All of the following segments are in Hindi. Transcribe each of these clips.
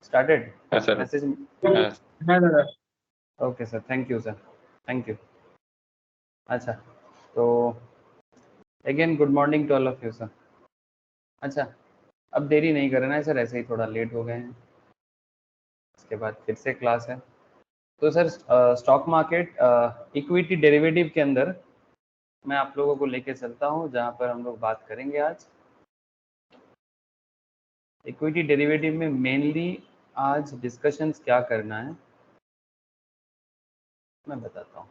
Started? हाँ सर Message. हाँ Okay sir, thank you sir, thank you. अच्छा, तो again good morning to all of you sir. अच्छा, अब देरी नहीं करना है सर, ऐसे ही थोड़ा लेट हो गए हैं, इसके बाद फिर से क्लास है। तो sir stock market equity derivative के अंदर मैं आप लोगों को लेके चलता हूँ, जहाँ पर हम लोग बात करेंगे आज इक्विटी डेरिवेटिव में मेनली आज डिस्कशंस क्या करना है मैं बताता हूँ।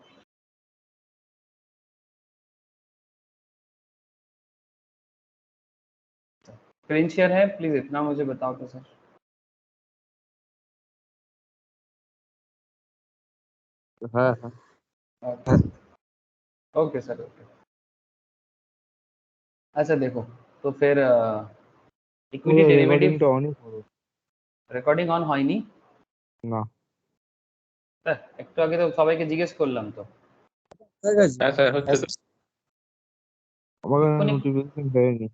स्क्रीन शेयर है प्लीज, इतना मुझे बताओ तो सर। हाँ ओके सर, ओके। अच्छा देखो, तो फिर इक्विटी রেকর্ডিং डेरिवेटिव টা অনই করো রেকর্ডিং অন হয়নি না স্যার, একটু আগে তো সবাইকে জিজ্ঞেস করলাম তো। हाँ सर হচ্ছে তো আমাকে এক্ষুনি নোটিফিকেশন দেয়নি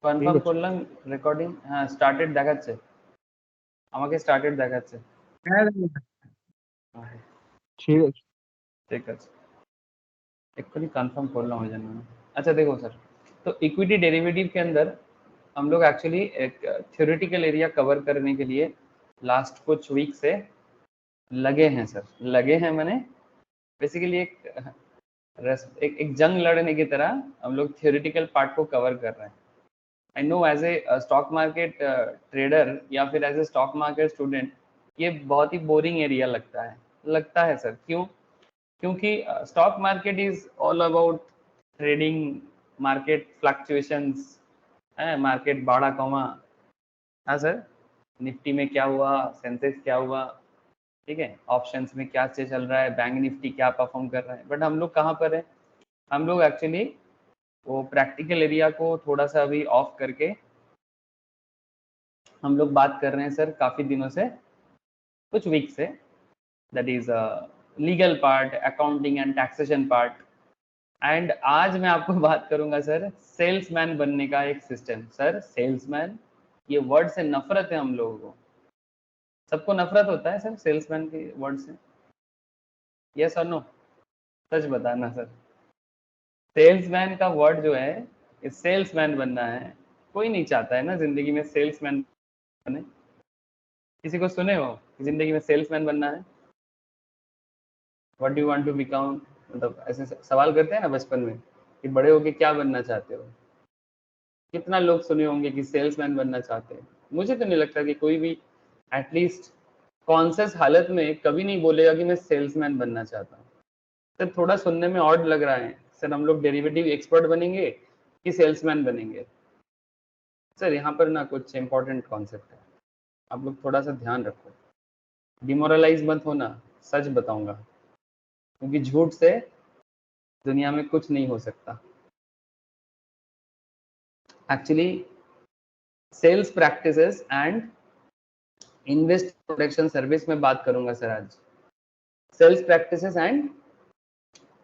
কনফার্ম আছে। করলাম রেকর্ডিং, হ্যাঁ স্টার্টেড দেখাচ্ছে, আমাকে স্টার্টেড দেখাচ্ছে। ঠিক আছে ঠিক আছে, एक्चुअली कंफर्म खोलना हो जाना। अच्छा देखो सर, तो इक्विटी डेरिवेटिव के अंदर हम लोग एक्चुअली एक थ्योरेटिकल एरिया कवर करने के लिए लास्ट कुछ वीक से लगे हैं सर। लगे हैं मैंने बेसिकली एक जंग लड़ने की तरह हम लोग थ्योरेटिकल पार्ट को कवर कर रहे हैं। I know as a stock market trader या फिर as a stock market student ये बहुत ही बोरिंग एरिया लगता है सर। क्यों? क्योंकि stock market is all about trading, market fluctuations है, मार्केट बाड़ा कमा। हाँ सर, निफ्टी में क्या हुआ, सेंसेक्स क्या हुआ, ठीक है, ऑप्शंस में क्या चल रहा है, बैंक निफ्टी क्या परफॉर्म कर रहा है। बट हम लोग कहाँ पर है, हम लोग एक्चुअली वो प्रैक्टिकल एरिया को थोड़ा सा अभी ऑफ करके हम लोग बात कर रहे हैं सर काफ़ी दिनों से, कुछ वीक से, that is legal part, accounting and taxation part. And आज मैं आपको बात करूंगा सर सेल्समैन बनने का एक सिस्टम। सर सेल्समैन, ये वर्ड से नफरत है हम लोगों को, सबको नफरत होता है सर सेल्समैन के वर्ड से, यस और नो? सच बताना सर, सेल्समैन का वर्ड जो है, सेल्समैन बनना है, कोई नहीं चाहता है ना जिंदगी में सेल्समैन बने। किसी को सुने हो कि जिंदगी में सेल्समैन बनना है? What do you want to become, मतलब ऐसे सवाल करते हैं ना बचपन में कि बड़े होके क्या बनना चाहते हो। कितना लोग सुने होंगे कि सेल्समैन बनना चाहते हैं। मुझे तो नहीं लगता कि कोई भी एटलीस्ट कॉन्शियस हालत में कभी नहीं बोलेगा कि मैं सेल्समैन बनना चाहता हूँ। सर थोड़ा सुनने में ऑड लग रहा है सर, हम लोग डेरिवेटिव एक्सपर्ट बनेंगे कि सेल्समैन बनेंगे? सर यहाँ पर ना कुछ इंपॉर्टेंट कॉन्सेप्ट है, आप लोग थोड़ा सा ध्यान रखो, डिमोरलाइज मत होना, सच बताऊंगा, क्योंकि झूठ से दुनिया में कुछ नहीं हो सकता। Actually sales practices and invest protection service में बात करूंगा सर आज। Sales practices and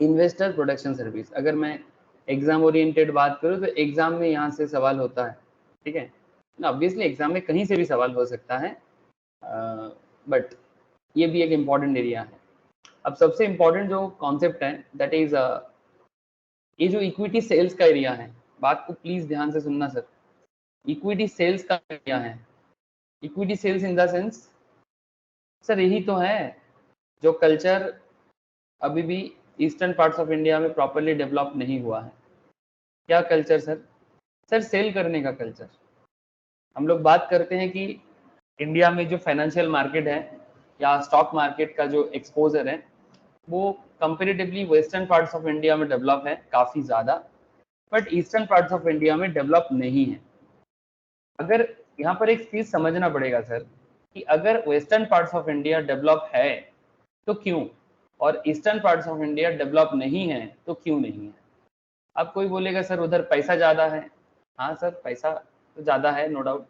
investor protection service, अगर मैं एग्जाम ओरिएंटेड बात करूं तो एग्जाम में यहाँ से सवाल होता है, ठीक है ना। ऑब्वियसली एग्जाम में कहीं से भी सवाल हो सकता है, बट ये भी एक इम्पॉर्टेंट एरिया है। अब सबसे इम्पॉर्टेंट जो कॉन्सेप्ट है दैट इज ये जो इक्विटी सेल्स का एरिया है, बात को प्लीज ध्यान से सुनना सर। इक्विटी सेल्स का एरिया है, equity sales in the sense sir यही तो है जो कल्चर अभी भी ईस्टर्न पार्ट्स ऑफ इंडिया में प्रॉपरली डेवलप नहीं हुआ है। क्या कल्चर सर? सर सेल करने का कल्चर। हम लोग बात करते हैं कि इंडिया में जो फाइनेंशियल मार्केट है या स्टॉक मार्केट का जो एक्सपोजर है वो comparatively western parts of India में डेवलप है काफ़ी ज़्यादा, but eastern parts of India में डेवलप नहीं है। अगर यहाँ पर एक चीज़ समझना पड़ेगा सर कि अगर western parts of India develop है तो क्यों, और eastern parts of India develop नहीं है तो क्यों नहीं है। अब कोई बोलेगा सर उधर पैसा ज़्यादा है, हाँ सर पैसा तो ज़्यादा है, नो डाउट।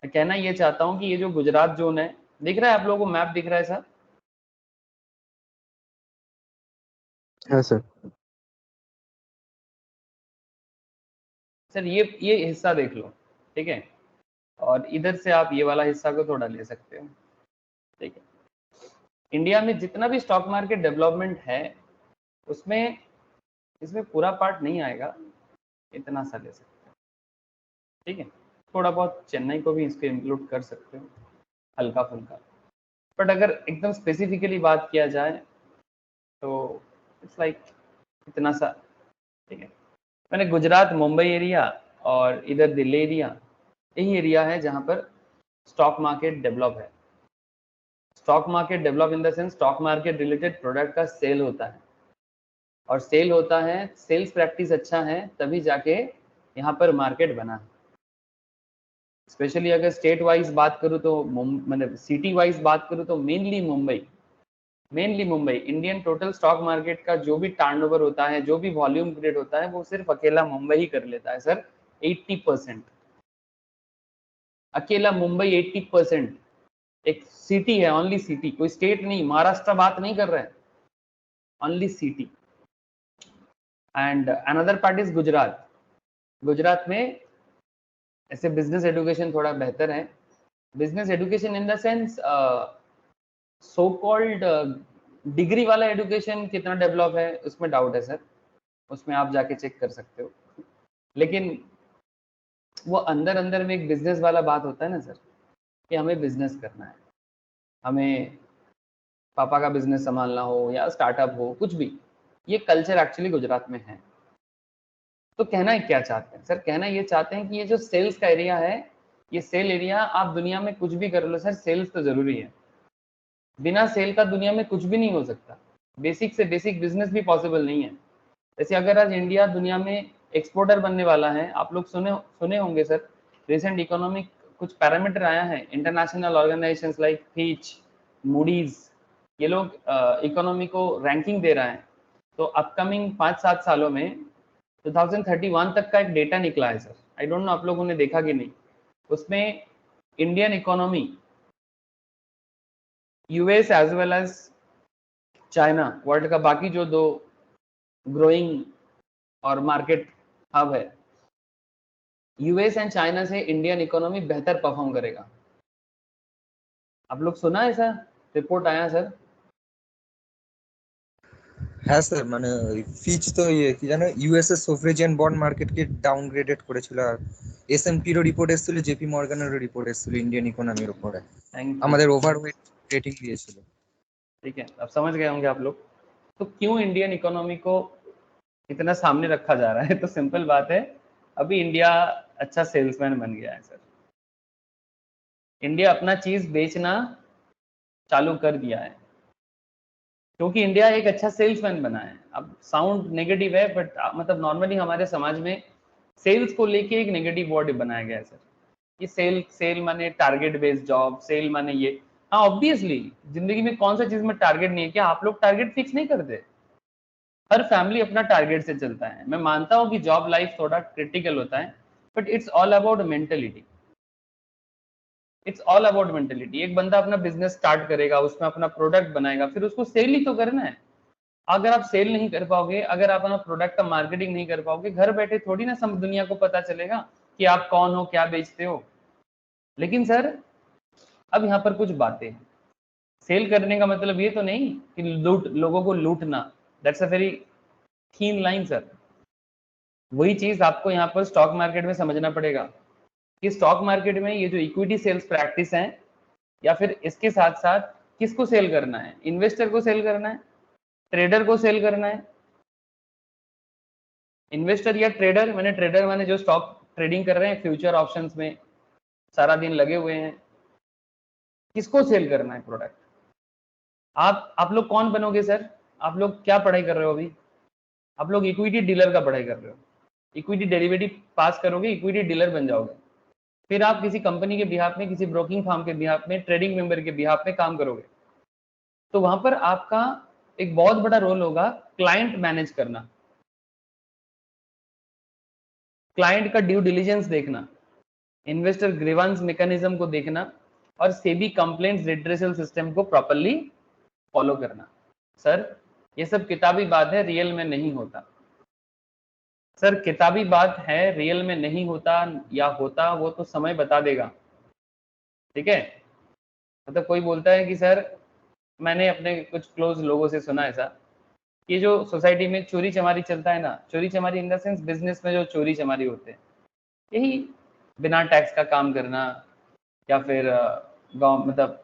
मैं कहना ये चाहता हूँ कि ये जो गुजरात जोन है, दिख रहा है आप लोगों को मैप, दिख रहा है सर? হ্যাঁ স্যার सर ये हिस्सा देख लो, ठीक है, और इधर से आप ये वाला हिस्सा को थोड़ा ले सकते हो, ठीक है। इंडिया में जितना भी स्टॉक मार्केट डेवलपमेंट है उसमें इसमें पूरा पार्ट नहीं आएगा, इतना सा ले सकते हो, ठीक है। थोड़ा बहुत चेन्नई को भी इसके इंक्लूड कर सकते हो, हल्का फुल्का, बट अगर एकदम स्पेसिफिकली बात किया जाए तो इट्स लाइक इतना सा, ठीक है। मैंने गुजरात, मुंबई एरिया और इधर दिल्ली एरिया, यही एरिया है जहाँ पर स्टॉक मार्केट डेवलप है। Stock market develop in the sense stock market related product का सेल होता है, और सेल होता है, सेल्स प्रैक्टिस अच्छा है तभी जाके यहाँ पर मार्केट बना। स्पेशली अगर स्टेट वाइज बात करूँ तो मतलब सिटी वाइज बात करूँ तो mainly Mumbai Indian total stock market का जो भी टर्नओवर होता है, जो भी वॉल्यूम क्रिएट होता है, वो सिर्फ अकेला मुंबई ही कर लेता है सर। 80% अकेला मुंबई, 80%। एक सिटी है, ओनली सिटी, कोई स्टेट नहीं, महाराष्ट्र बात नहीं कर रहे हैं, only city. And another part is Gujarat. Gujarat में ऐसे बिजनेस एजुकेशन थोड़ा बेहतर है। Business education in the sense so called degree वाला एजुकेशन कितना डेवलप है उसमें डाउट है सर, उसमें आप जाके चेक कर सकते हो। लेकिन वो अंदर अंदर में एक बिजनेस वाला बात होता है ना सर, कि हमें बिजनेस करना है, हमें पापा का बिजनेस संभालना हो या स्टार्टअप हो, कुछ भी, ये कल्चर एक्चुअली गुजरात में है। तो कहना क्या चाहते हैं सर? कहना ये चाहते हैं कि ये जो सेल्स का एरिया है, ये सेल एरिया, आप दुनिया में कुछ भी कर लो सर, सेल्स तो जरूरी है। बिना सेल का दुनिया में कुछ भी नहीं हो सकता। बेसिक से बेसिक बिजनेस भी पॉसिबल नहीं है। जैसे अगर आज इंडिया दुनिया में एक्सपोर्टर बनने वाला है, आप लोग सुने होंगे सर, रिसेंट इकोनॉमिक कुछ पैरामीटर आया है, international organisations like Fitch, Moody's, ये लोग इकोनॉमी को रैंकिंग दे रहा है। तो अपकमिंग 5-7 सालों में 2031 तक का एक डेटा निकला है सर, आई डोंट नो आप लोगों ने देखा कि नहीं। उसमें Indian economy, US as well as China, world का बाकी जो 2 ग्रोइंग और मार्केट हब है, यूएस एंड चाइना से इंडियन इकोनॉमी बेहतर परफॉर्म करेगा। आप लोग सुना ऐसा रिपोर्ट आया सर? হ্যাঁ স্যার, মানে ফিচ তো কি জানো ইউএসএ সোভরেজিয়ান বন্ড মার্কেটকে ডাউনগ্রেডেড করেছিল, আর এসএনপিরও রিপোর্ট এসেছিল, জেপি মর্গানেরও রিপোর্ট এসেছিল ইন্ডিয়ান ইকোনমির উপরে, আমাদের ওভারওয়েট রেটিং দিয়েছিল। ठीक है, अब समझ गए होंगे आप लोग तो क्यों इंडियन इकोनॉमी को इतना सामने रखा जा रहा है। तो सिंपल बात है, अभी इंडिया अच्छा सेल्समैन बन गया है सर। इंडिया अपना चीज बेचना चालू कर दिया है, क्योंकि इंडिया एक अच्छा सेल्समैन बना है। अब साउंड नेगेटिव है, बट मतलब नॉर्मली हमारे समाज में सेल्स को लेके एक नेगेटिव वर्ड बनाया गया है सर, कि सेल माने टारगेट बेस्ड जॉब, सेल माने ये। हाँ ऑब्वियसली जिंदगी में कौन सा चीज में टारगेट नहीं है? क्या आप लोग टारगेट फिक्स नहीं करते? हर फैमिली अपना टारगेट से चलता है। मैं मानता हूँ कि जॉब लाइफ थोड़ा क्रिटिकल होता है, but it's all about mentality. It's all about mentality. एक बंदा अपना बिजनेस स्टार्ट करेगा, उसमें अपना प्रोडक्ट बनाएगा, फिर उसको सेल ही तो करना है। अगर आप सेल नहीं कर पाओगे, अगर आप अपना प्रोडक्ट का मार्केटिंग नहीं कर पाओगे, घर बैठे थोड़ी ना सब दुनिया को पता चलेगा कि आप कौन हो, क्या बेचते हो। लेकिन सर अब यहाँ पर कुछ बातें हैं। सेल करने का मतलब ये तो नहीं कि लोगों को लूटना, that's a very thin line sir. वही चीज आपको यहाँ पर स्टॉक मार्केट में समझना पड़ेगा कि स्टॉक मार्केट में ये जो इक्विटी सेल्स प्रैक्टिस है, या फिर इसके साथ साथ किसको सेल करना है? इन्वेस्टर को सेल करना है, ट्रेडर को सेल करना है। इन्वेस्टर या ट्रेडर, मैंने ट्रेडर माने जो स्टॉक ट्रेडिंग कर रहे हैं, फ्यूचर ऑप्शंस में सारा दिन लगे हुए हैं, किसको सेल करना है प्रोडक्ट? आप लोग कौन बनोगे सर? आप लोग क्या पढ़ाई कर रहे हो अभी? आप लोग इक्विटी डीलर का पढ़ाई कर रहे हो, इक्विटी डेरिवेटिव पास करोगे, इक्विटी डीलर बन जाओगे, फिर आप किसी कंपनी के बिहाफ में, किसी ब्रोकिंग फर्म के बिहाफ में, ट्रेडिंग मेंबर के बिहाफ में काम करोगे। तो वहां पर आपका एक बहुत बड़ा रोल होगा क्लाइंट मैनेज करना, क्लाइंट का ड्यू डिलीजेंस देखना, इन्वेस्टर ग्रीवांस मैकेनिज्म को देखना, और सेबी कंप्लेंट्स रिड्रेसल सिस्टम को प्रॉपर्ली फॉलो करना। सर ये सब किताबी बात है, रियल में नहीं होता सर। किताबी बात है, रियल में नहीं होता, या होता वो तो समय बता देगा। ठीक है। मतलब कोई बोलता है कि सर, मैंने अपने कुछ क्लोज लोगों से सुना ऐसा कि जो सोसाइटी में चोरी चमारी चलता है ना, चोरी चमारी इन द सेंस बिजनेस में जो चोरी चमारी होते हैं, यही बिना टैक्स का काम करना, या फिर गाँव मतलब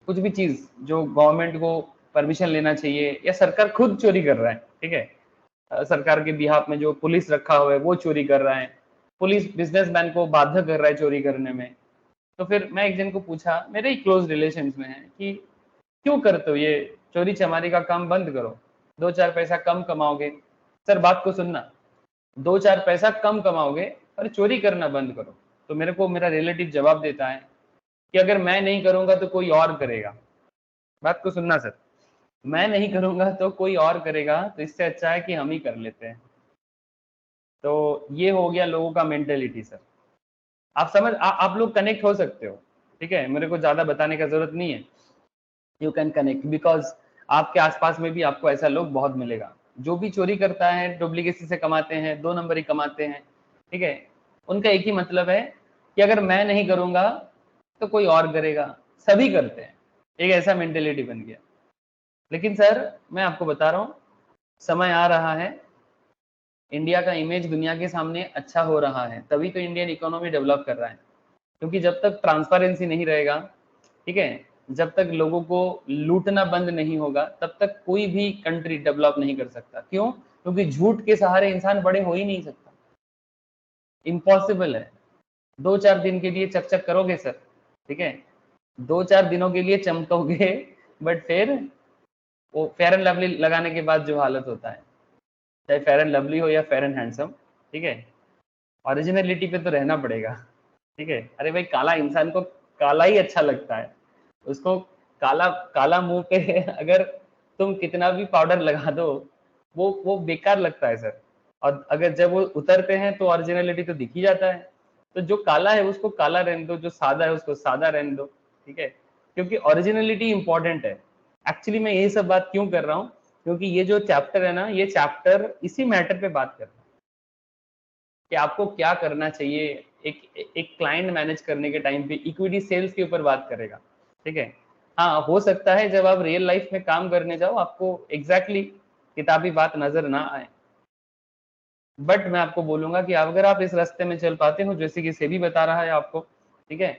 कुछ भी चीज जो गवर्नमेंट को परमिशन लेना चाहिए, या सरकार खुद चोरी कर रहा है, ठीक है। सरकार के बिहाफ में जो पुलिस रखा हुआ है वो चोरी कर रहा है, पुलिस बिजनेसमैन को बाध्य कर रहा है चोरी करने में। तो फिर मैं एक जन को पूछा, मेरे ही क्लोज रिलेशंस में है, कि क्यों करते हो ये चोरी चमारी का काम, बंद करो, 2-4 पैसा कम कमाओगे। सर बात को सुनना, 2-4 पैसा कम कमाओगे और चोरी करना बंद करो। तो मेरे को मेरा रिलेटिव जवाब देता है कि अगर मैं नहीं करूंगा तो कोई और करेगा। बात को सुनना सर, मैं नहीं करूंगा तो कोई और करेगा, तो इससे अच्छा है कि हम ही कर लेते हैं। तो ये हो गया लोगों का मेंटेलिटी सर। आप समझ आप लोग कनेक्ट हो सकते हो, ठीक है, मेरे को ज्यादा बताने का जरूरत नहीं है। यू कैन कनेक्ट बिकॉज आपके आसपास में भी आपको ऐसा लोग बहुत मिलेगा जो भी चोरी करता है, डुप्लीकेसी से कमाते हैं, 2 नंबरी कमाते हैं, ठीक है। उनका एक ही मतलब है कि अगर मैं नहीं करूंगा तो कोई और करेगा, सभी करते हैं, एक ऐसा मेंटेलिटी बन गया। लेकिन सर मैं आपको बता रहा हूँ, समय आ रहा है, इंडिया का इमेज दुनिया के सामने अच्छा हो रहा है, तभी तो इंडियन इकोनॉमी डेवलप कर रहा है। क्योंकि जब तक ट्रांसपेरेंसी नहीं रहेगा, ठीक है, जब तक लोगों को लूटना बंद नहीं होगा, तब तक कोई भी कंट्री डेवलप नहीं कर सकता। क्यों? क्योंकि झूठ के सहारे इंसान बड़े हो ही नहीं सकता, इम्पॉसिबल है। 2-4 दिन के लिए चकचक करोगे सर, ठीक है, 2-4 दिनों के लिए चमकोगे, बट फिर वो फेयर एंड लवली लगाने के बाद जो हालत होता है, चाहे फेयर एंड लवली हो या फेयर एंड हैंडसम, ठीक है, ओरिजिनलिटी पे तो रहना पड़ेगा, ठीक है। अरे भाई, काला इंसान को काला ही अच्छा लगता है, उसको काला काला मुंह पे अगर तुम कितना भी पाउडर लगा दो, वो बेकार लगता है सर। और अगर जब वो उतरते हैं तो ओरिजिनलिटी तो दिख ही जाता है। तो जो काला है उसको काला रहने दो, जो सादा है उसको सादा रहने दो, ठीक है, क्योंकि ओरिजिनलिटी इंपॉर्टेंट है। एक्चुअली मैं ये सब बात क्यों कर रहा हूँ, क्योंकि ये जो चैप्टर है ना, ये चैप्टर इसी मैटर पे बात कर रहा है कि आपको क्या करना चाहिए। एक क्लाइंट मैनेज करने के टाइम पे इक्विटी सेल्स के ऊपर बात करेगा, ठीक है। हाँ, हो सकता है जब आप रियल लाइफ में काम करने जाओ आपको एग्जैक्टली किताबी बात नजर ना आए, बट मैं आपको बोलूंगा कि अगर आप इस रास्ते में चल पाते हो, जैसे कि सेबी बता रहा है आपको, ठीक है,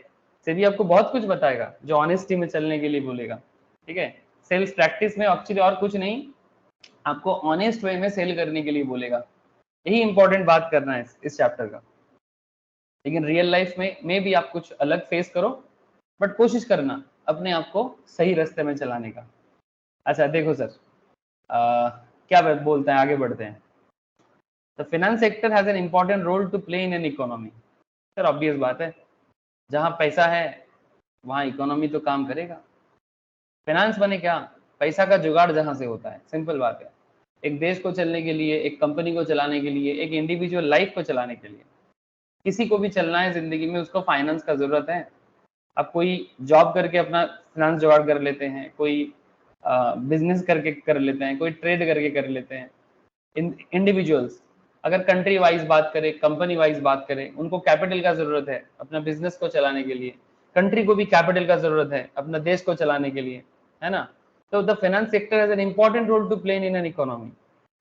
सेबी आपको बहुत कुछ बताएगा जो ऑनेस्टी में चलने के लिए बोलेगा, ठीक है। सेल्स प्रैक्टिस में एक्चुअली और कुछ नहीं, आपको ऑनेस्ट वे में सेल करने के लिए बोलेगा। यही इंपॉर्टेंट बात करना है इस चैप्टर का। लेकिन रियल लाइफ में भी आप कुछ अलग फेस करो, बट कोशिश करना अपने आप को सही रास्ते में चलाने का। अच्छा देखो सर, क्या बोलते हैं, आगे बढ़ते हैं। The finance sector has an important role to play in an economy. Sir obvious बात है, जहां पैसा है वहां इकोनॉमी तो काम करेगा। फाइनेंस बने क्या? पैसा का जुगाड़ जहां से होता है, सिंपल बात है। एक देश को चलने के लिए, एक कंपनी को चलाने के लिए, एक इंडिविजुअल लाइफ को चलाने के लिए, किसी को भी चलना है जिंदगी में, उसको फाइनेंस का जरूरत है। अब कोई जॉब करके अपना फाइनेंस जुगाड़ कर लेते हैं, कोई बिजनेस करके कर लेते हैं, कोई ट्रेड करके कर लेते हैं। इंडिविजुअल्स अगर कंट्री वाइज बात करें, कंपनी वाइज बात करें, उनको कैपिटल का जरूरत है अपना बिजनेस को चलाने के लिए। कंट्री को भी कैपिटल का जरूरत है अपना देश को चलाने के लिए, है ना। तो the finance sector has an important role to play in an economy.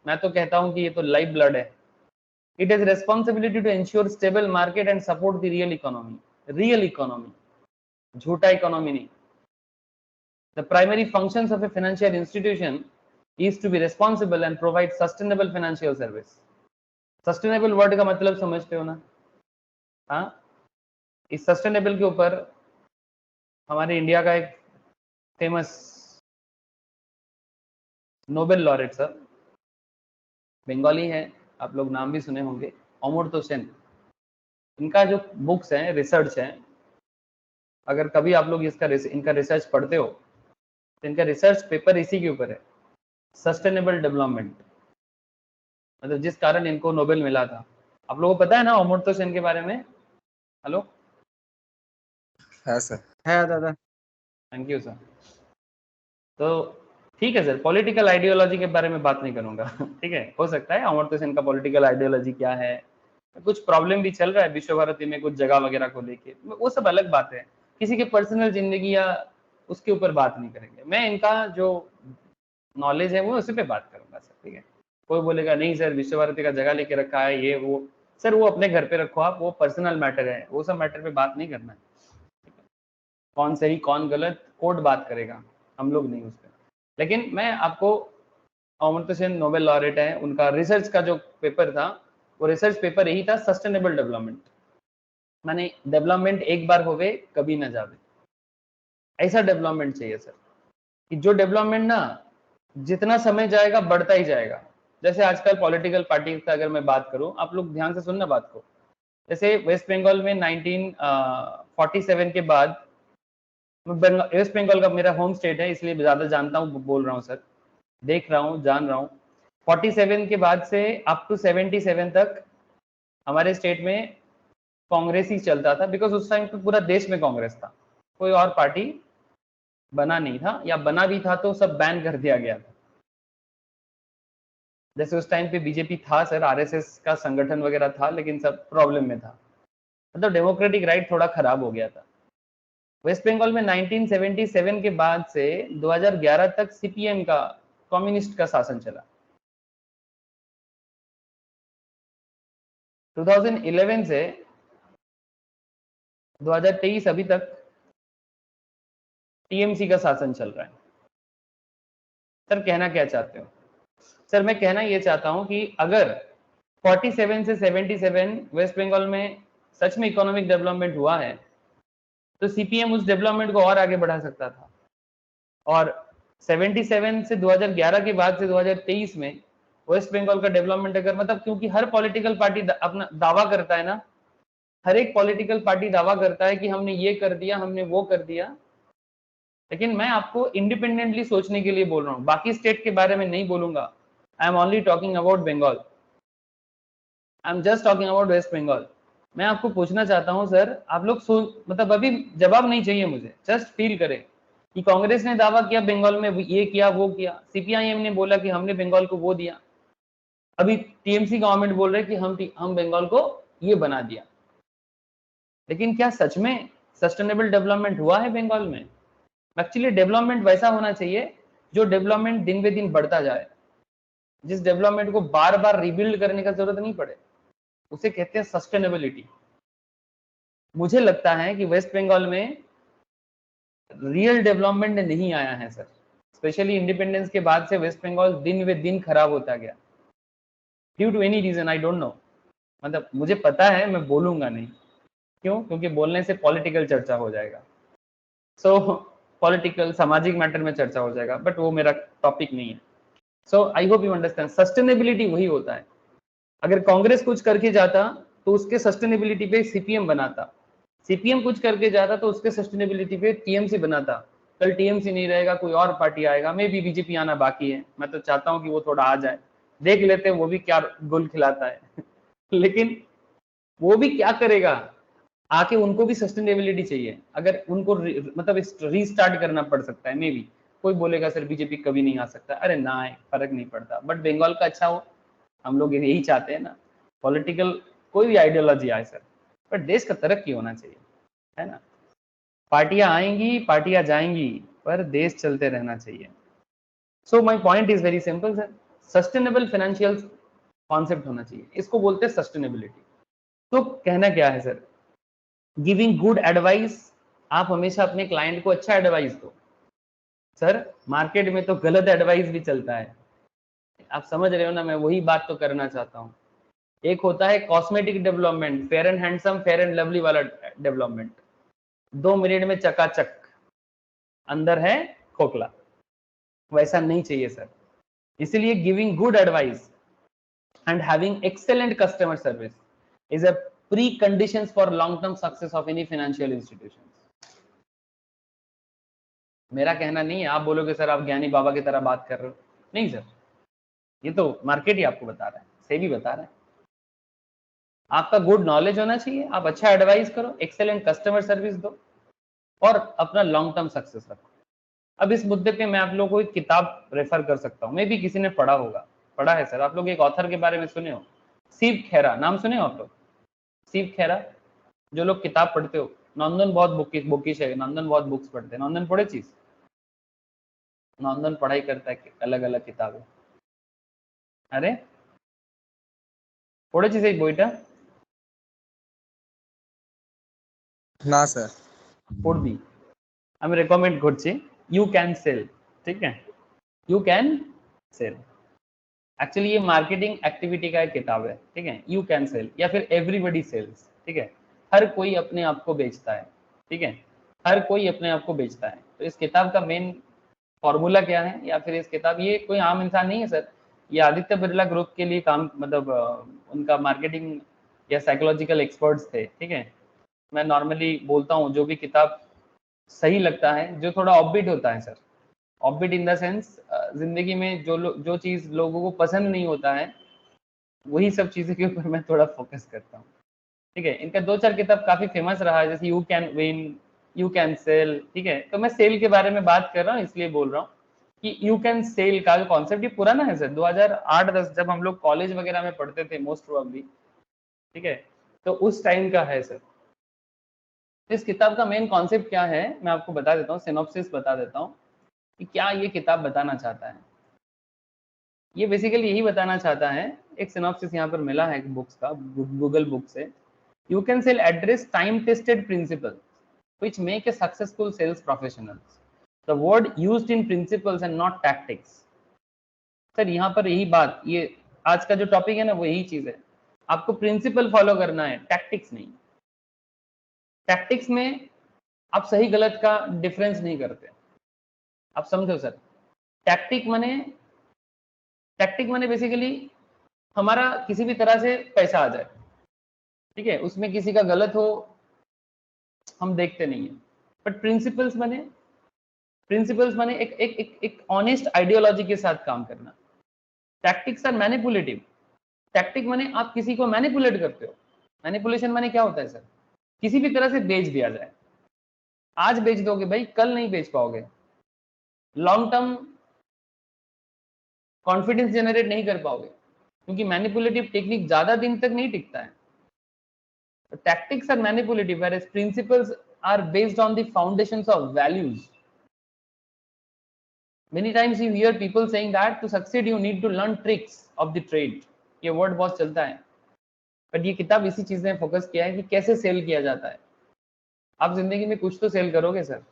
मैं तो कहता हूँ कि ये तो लाइफ ब्लड है। It has responsibility to ensure stable market and support the real economy. Real economy, झूठा economy नहीं। The primary functions of a financial institution is to be responsible and provide sustainable financial service. Sustainable word का मतलब समझते हो ना? हाँ, इस sustainable के ऊपर हमारे इंडिया का एक famous Nobel laureate sir, Bengali है, आप लोग नाम भी सुने होंगे, अमर्त्य सेन। इनका जो बुक्स हैं, रिसर्च है, अगर कभी आप लोग इनका रिसर्च पढ़ते हो तो इनका रिसर्च पेपर इसी के ऊपर है, सस्टेनेबल डेवलपमेंट, मतलब जिस कारण इनको नोबेल मिला था। आप लोगों को पता है ना अमर्त्य सेन के बारे में? हेलो, है सर। है दादा। Thank you sir. तो ठीक है सर, पॉलिटिकल आइडियोलॉजी के बारे में बात नहीं करूंगा ठीक है, हो सकता है अमर्त्य सेन का पॉलिटिकल आइडियोलॉजी क्या है, कुछ प्रॉब्लम भी चल रहा है विश्व भारती में कुछ जगह वगैरह को लेके, वो सब अलग बात है। किसी के पर्सनल जिंदगी या उसके ऊपर बात नहीं करेंगे। मैं इनका जो नॉलेज है वो उसी पे बात करूंगा सर, ठीक है। कोई बोलेगा नहीं सर विश्व भारती का जगह लेके रखा है ये वो, सर वो अपने घर पे रखो आप, वो पर्सनल मैटर है, वो सब मैटर पे बात नहीं करना है। कौन सही कौन गलत कोर्ट बात करेगा, हम लोग नहीं उस पर। लेकिन मैं आपको, अमर्त्य सेन नोबेल लॉरेट है, उनका रिसर्च का जो पेपर था वो रिसर्च पेपर यही था, सस्टेनेबल डेवलपमेंट, माने डेवलपमेंट एक बार होवे कभी ना जावे, ऐसा डेवलपमेंट चाहिए सर, कि जो डेवलपमेंट ना जितना समय जाएगा बढ़ता ही जाएगा। जैसे आजकल पॉलिटिकल पार्टी का अगर मैं बात करूं, आप लोग ध्यान से सुनना बात को, जैसे वेस्ट बंगाल में 1947 के बाद, वेस्ट बंगाल का मेरा होम स्टेट है इसलिए ज्यादा जानता हूँ, बोल रहा हूँ सर, देख रहा हूँ जान रहा हूँ। 47 के बाद से अप टू 77 तक हमारे स्टेट में कांग्रेस ही चलता था, बिकॉज उस टाइम पे पूरा देश में कांग्रेस था, कोई और पार्टी बना नहीं था, या बना भी था तो सब बैन कर दिया गया था। जैसे उस टाइम पे बीजेपी था सर, आरएसएस का संगठन वगैरह था, लेकिन सब प्रॉब्लम में था, मतलब डेमोक्रेटिक राइट थोड़ा खराब हो गया था। वेस्ट बंगाल में 1977 के बाद से 2011 तक सीपीएम का, कम्युनिस्ट का शासन चला। 2011 से 2023 अभी तक टीएमसी का शासन चल रहा है। सर कहना क्या चाहते हो? सर मैं कहना ये चाहता हूं कि अगर 47 से 77 वेस्ट बंगाल में सच में इकोनॉमिक डेवलपमेंट हुआ है, तो सीपीएम उस डेवलपमेंट को और आगे बढ़ा सकता था। और 77 से 2011 के बाद से 2023 में वेस्ट बंगाल का डेवलपमेंट अगर, मतलब क्योंकि हर पॉलिटिकल पार्टी अपना दावा करता है ना, हर एक पॉलिटिकल पार्टी दावा करता है कि हमने ये कर दिया, हमने वो कर दिया, लेकिन मैं आपको इंडिपेंडेंटली सोचने के लिए बोल रहा हूँ, बाकी स्टेट के बारे में नहीं बोलूंगा। I am only talking about Bengal, I am just talking about West Bengal. मैं आपको पूछना चाहता हूं सर, आप लोग मतलब अभी जवाब नहीं चाहिए मुझे, जस्ट फील करें कि कांग्रेस ने दावा किया बंगाल में ये किया वो किया, सीपीआईएम ने बोला कि हमने बंगाल को वो दिया, अभी टीएमसी गवर्नमेंट बोल रहे कि हम बंगाल को ये बना दिया। लेकिन क्या सच में सस्टेनेबल डेवलपमेंट हुआ है बंगाल में? एक्चुअली डेवलपमेंट वैसा होना चाहिए जो डेवलपमेंट दिन बे दिन बढ़ता जाए, जिस डेवलपमेंट को बार बार रिबिल्ड करने का जरूरत नहीं पड़े, उसे कहते हैं सस्टेनेबिलिटी। मुझे लगता है कि वेस्ट बंगाल में रियल डेवलपमेंट नहीं आया है सर, स्पेशली इंडिपेंडेंस के बाद से वेस्ट बंगाल दिन वे दिन खराब होता गया, due to any reason I don't know. मतलब मुझे पता है, मैं बोलूंगा नहीं, क्यों? क्योंकि बोलने से पॉलिटिकल चर्चा हो जाएगा, सो पॉलिटिकल सामाजिक मैटर में चर्चा हो जाएगा, बट वो मेरा टॉपिक नहीं है। So I hope you understand, sustainability वही होता है। अगर कांग्रेस कुछ करके जाता तो उसके सस्टेनेबिलिटी पे सीपीएम बनाता, सीपीएम कुछ करके जाता तो उसके सस्टेनेबिलिटी पे टीएमसी बनाता। कल टीएमसी नहीं रहेगा, कोई और पार्टी आएगा, मे भी बीजेपी आना बाकी है, मैं तो चाहता हूं कि वो थोड़ा आ जाए, देख लेते हैं वो भी क्या गुल खिलाता है लेकिन वो भी क्या करेगा आके, उनको भी सस्टेनेबिलिटी चाहिए। अगर उनको मतलब रीस्टार्ट करना पड़ सकता है, मे बी कोई बोलेगा सर बीजेपी कभी नहीं आ सकता, अरे ना आए फर्क नहीं पड़ता, बट बंगाल का अच्छा हो, हम लोग यही चाहते हैं ना। पॉलिटिकल कोई भी आइडियोलॉजी आए सर, पर देश का तरक्की होना चाहिए, है ना। पार्टियां आएंगी पार्टियां जाएंगी, पर देश चलते रहना चाहिए। So my point is very simple sir, sustainable financial concept होना चाहिए, इसको बोलते हैं सस्टेनेबिलिटी। तो कहना क्या है सर, गिविंग गुड एडवाइस, आप हमेशा अपने क्लाइंट को अच्छा एडवाइस दो। सर मार्केट में तो गलत एडवाइस भी चलता है, आप समझ रहे हो ना, मैं वही बात तो करना चाहता हूँ। एक होता है cosmetic development, fair and handsome fair and lovely वाला डेवलपमेंट, 2 मिनट में चकाचक, अंदर है खोखला, वैसा नहीं चाहिए सर। इसीलिए giving good advice and having excellent customer service is a pre conditions for long term success of any financial institution. मेरा कहना नहीं है, आप बोलोगे सर आप ज्ञानी बाबा की तरह बात कर रहे हो, नहीं सर, ये तो मार्केट ही आपको बता रहा है, सेबी बता रहा है। आपका गुड नॉलेज होना चाहिए, आप अच्छा एडवाइस करो, एक्सेलेंट कस्टमर सर्विस दो, और अपना लॉन्ग टर्म सक्सेस रखो। अब इस मुद्दे पे मैं आप लोगों को एक किताब रेफर कर सकता हूँ, मे भी किसी ने पढ़ा होगा, पढ़ा है सर आप लोग, एक ऑथर के बारे में सुने हो, शिव खेरा, नाम सुने हो आप लोग? शिव खेरा, जो लोग किताब पढ़ते हो, नंदन बहुत बुकिश है, नंदन बहुत बुक्स पढ़ते हैं। नंदन पढ़े चीज, नंदन पढ़ाई करता है अलग अलग किताबें। अरे पढ़े चीज বইটা না স্যার। পড়বি, আমি রেকমেন্ড করছি। ইউ ক্যান সেল, ঠিক है, यू कैन सेल। एक्चुअली ये मार्केटिंग एक्टिविटी का एक किताब है, ठीक है। यू कैन सेल या फिर एवरीबडी सेल्स, ठीक है। हर कोई अपने आप को बेचता है, ठीक है, हर कोई अपने आप को बेचता है। तो इस किताब का मेन फॉर्मूला क्या है, या फिर इस किताब, ये कोई आम इंसान नहीं है सर, ये आदित्य बिरला ग्रुप के लिए काम, मतलब उनका मार्केटिंग या साइकोलॉजिकल एक्सपर्ट्स थे, ठीक है। मैं नॉर्मली बोलता हूँ जो भी किताब सही लगता है, जो थोड़ा ऑफबीट होता है sir, offbeat in the sense जिंदगी में जो चीज लोगों को पसंद नहीं होता है, वही सब चीजों के ऊपर मैं थोड़ा फोकस करता हूँ, ठीक है। इनका 2-4 किताब काफी फेमस रहा है, जैसे you can win, you can cell, ठीक है। तो मैं सेल के बारे में बात कर रहा हूँ, इसलिए बोल रहा हूँ कि यू कैन सेल का जो कॉन्सेप्ट, ये पुराना है सर, 2008-10 जब हम लोग कॉलेज वगैरह में पढ़ते थे मोस्ट प्रोबेबली, ठीक है, तो उस टाइम का है सर। इस किताब का मेन कॉन्सेप्ट क्या है मैं आपको बता देता हूँ, सिनॉप्सिस बता देता हूँ कि क्या ये किताब बताना चाहता है। ये बेसिकली यही बताना चाहता है, एक सिनॉप्सिस यहाँ पर मिला है बुक्स का, गूगल बुक से। You can sell address time tested principle which make a successful sales professionals. The word used in principles and not tactics. Sir यहाँ पर यही बात, ये आज का जो टॉपिक है ना वो यही चीज है, आपको प्रिंसिपल फॉलो करना है, टैक्टिक्स नहीं। टैक्टिक्स में आप सही गलत का डिफरेंस नहीं करते, आप समझो सर। टैक्टिक माने बेसिकली हमारा किसी भी तरह से पैसा आ जाए, ठीक है, उसमें किसी का गलत हो हम देखते नहीं है। बट प्रिंसिपल्स माने एक ऑनेस्ट आइडियोलॉजी के साथ काम करना। Tactics are manipulative. टैक्टिक माने आप किसी को मैनिपुलेट करते हो। मैनिपुलेशन माने क्या होता है सर, किसी भी तरह से बेच दिया जाए। आज बेच दोगे भाई, कल नहीं बेच पाओगे, लॉन्ग टर्म कॉन्फिडेंस जनरेट नहीं कर पाओगे, क्योंकि मैनिपुलेटिव टेक्निक ज्यादा दिन तक नहीं टिकता है। Tactics are manipulative, whereas principles are based on the foundations of values. Many times you hear people saying that to succeed you need to learn tricks of the trade. ये वर्ड बहुत चलता है, बट ये किताब इसी चीज में फोकस किया है कि कैसे सेल किया जाता है। आप जिंदगी में कुछ तो सेल करोगे सर,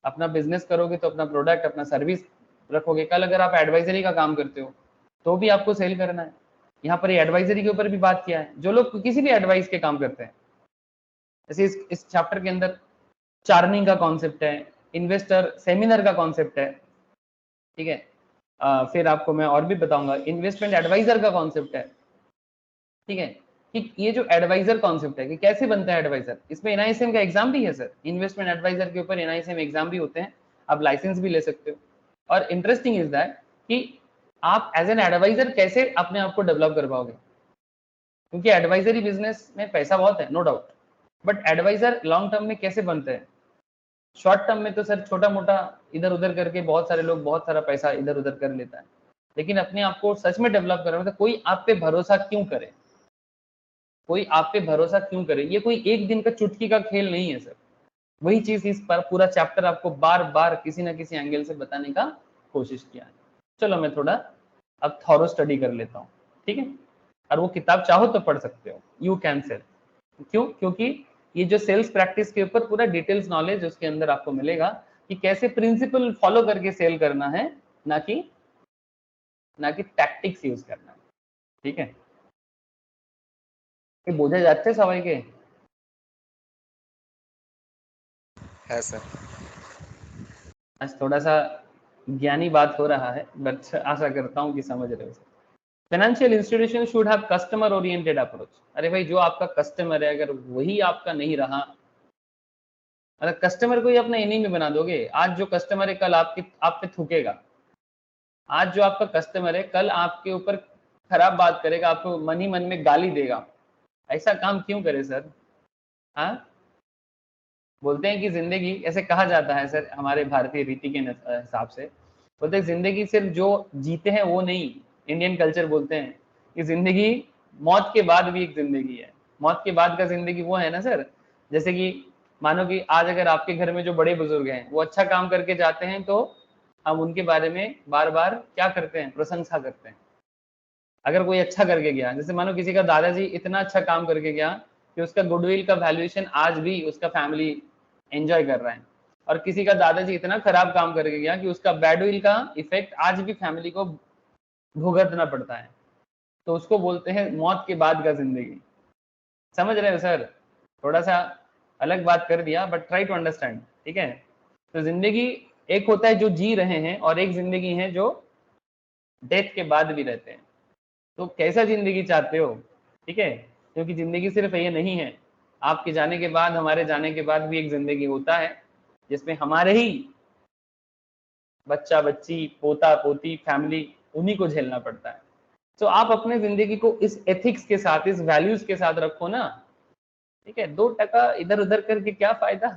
अपना बिजनेस करोगे तो अपना प्रोडक्ट, अपना सर्विस रखोगे। कल अगर आप एडवाइजरी का काम करते हो तो भी आपको सेल करना है। यहाँ पर ये एडवाइजरी के ऊपर भी बात किया है। जो लोग किसी भी एडवाइस के काम करते हैं, जैसे इस चैप्टर के अंदर चार्निंग का कॉन्सेप्ट है, इन्वेस्टर सेमिनार का कॉन्सेप्ट है, ठीक है। फिर आपको मैं और भी बताऊंगा, इन्वेस्टमेंट एडवाइजर का कॉन्सेप्ट है, ठीक है, कि ये जो एडवाइजर कॉन्सेप्ट है कि कैसे बनता है एडवाइजर। इसमें NISM का एग्जाम भी है सर, इन्वेस्टमेंट एडवाइजर के ऊपर NISM एग्जाम भी होते हैं, आप लाइसेंस भी ले सकते हो। और इंटरेस्टिंग इज दैट कि आप एज एन एडवाइजर कैसे अपने आप को डेवलप कर पाओगे, क्योंकि एडवाइजरी बिजनेस में पैसा बहुत है, no doubt, but advisor long term में कैसे बनते हैं। शॉर्ट टर्म में तो सर छोटा मोटा इधर उधर करके बहुत सारे लोग बहुत सारा पैसा इधर उधर कर लेता है, लेकिन अपने आप को सच में डेवलप करना, तो कोई आप पे भरोसा क्यों करे, कोई आप पे भरोसा क्यों करे। ये कोई एक दिन का चुटकी का खेल नहीं है सर। वही चीज इस पर पूरा चैप्टर आपको बार बार किसी ना किसी एंगल से बताने का कोशिश किया है। चलो मैं थोड़ा अब थॉरो स्टडी कर लेता हूँ, ठीक है। और वो किताब चाहो तो पढ़ सकते हो, यू कैन सेल। क्यों? क्योंकि ये जो सेल्स प्रैक्टिस के ऊपर पूरा डिटेल्स नॉलेज उसके अंदर आपको मिलेगा कि कैसे प्रिंसिपल फॉलो करके सेल करना है, ना कि टैक्टिक्स यूज करना है, ठीक है। বোঝা যাচ্ছে সবাইকে? হ্যাঁ স্যার। आज थोड़ा सा ज्ञानी बात हो रहा है, बट आशा करता हूँ कि समझ रहे हो। Financial institution should have customer oriented approach. अरे भाई, जो आपका कस्टमर है अगर वही आपका नहीं रहा, अगर कस्टमर को ही अपने इनिंग में बना दोगे, आज जो कस्टमर है कल आप पे थूकेगा। आज जो आपका कस्टमर है कल आपके ऊपर खराब बात करेगा, आपको मन ही मन में गाली देगा। ऐसा काम क्यों करे सर? हाँ, बोलते हैं कि जिंदगी, ऐसे कहा जाता है सर हमारे भारतीय रीति के हिसाब से, बोलते हैं जिंदगी सिर्फ जो जीते हैं वो नहीं, इंडियन कल्चर बोलते हैं कि जिंदगी मौत के बाद भी एक जिंदगी है। मौत के बाद का जिंदगी वो है ना सर, जैसे कि मानो कि आज अगर आपके घर में जो बड़े बुजुर्ग हैं वो अच्छा काम करके जाते हैं तो हम उनके बारे में बार बार क्या करते हैं, प्रशंसा करते हैं। अगर कोई अच्छा करके गया, जैसे मानो किसी का दादाजी इतना अच्छा काम करके गया कि उसका गुडविल का वैल्यूएशन आज भी उसका फैमिली एंजॉय कर रहा है, और किसी का दादाजी इतना खराब काम करके गया कि उसका बैडविल का इफेक्ट आज भी फैमिली को भुगतना पड़ता है, तो उसको बोलते हैं मौत के बाद का जिंदगी। समझ रहे हो सर? थोड़ा सा अलग बात कर दिया, बट ट्राई टू अंडरस्टैंड, ठीक है? तो जिंदगी एक होता है जो जी रहे हैं, और एक जिंदगी है जो डेथ के बाद भी रहते हैं। तो कैसा जिंदगी चाहते हो, ठीक है? क्योंकि जिंदगी सिर्फ ये नहीं है, आपके जाने के बाद, हमारे जाने के बाद भी एक जिंदगी होता है जिसमें हमारे ही बच्चा बच्ची, पोता पोती, फैमिली, उन्हीं को झेलना पड़ता है। तो आप अपने जिंदगी को इस एथिक्स के साथ, इस वैल्यूज के साथ रखो ना, ठीक है? 2% इधर उधर करके क्या फायदा,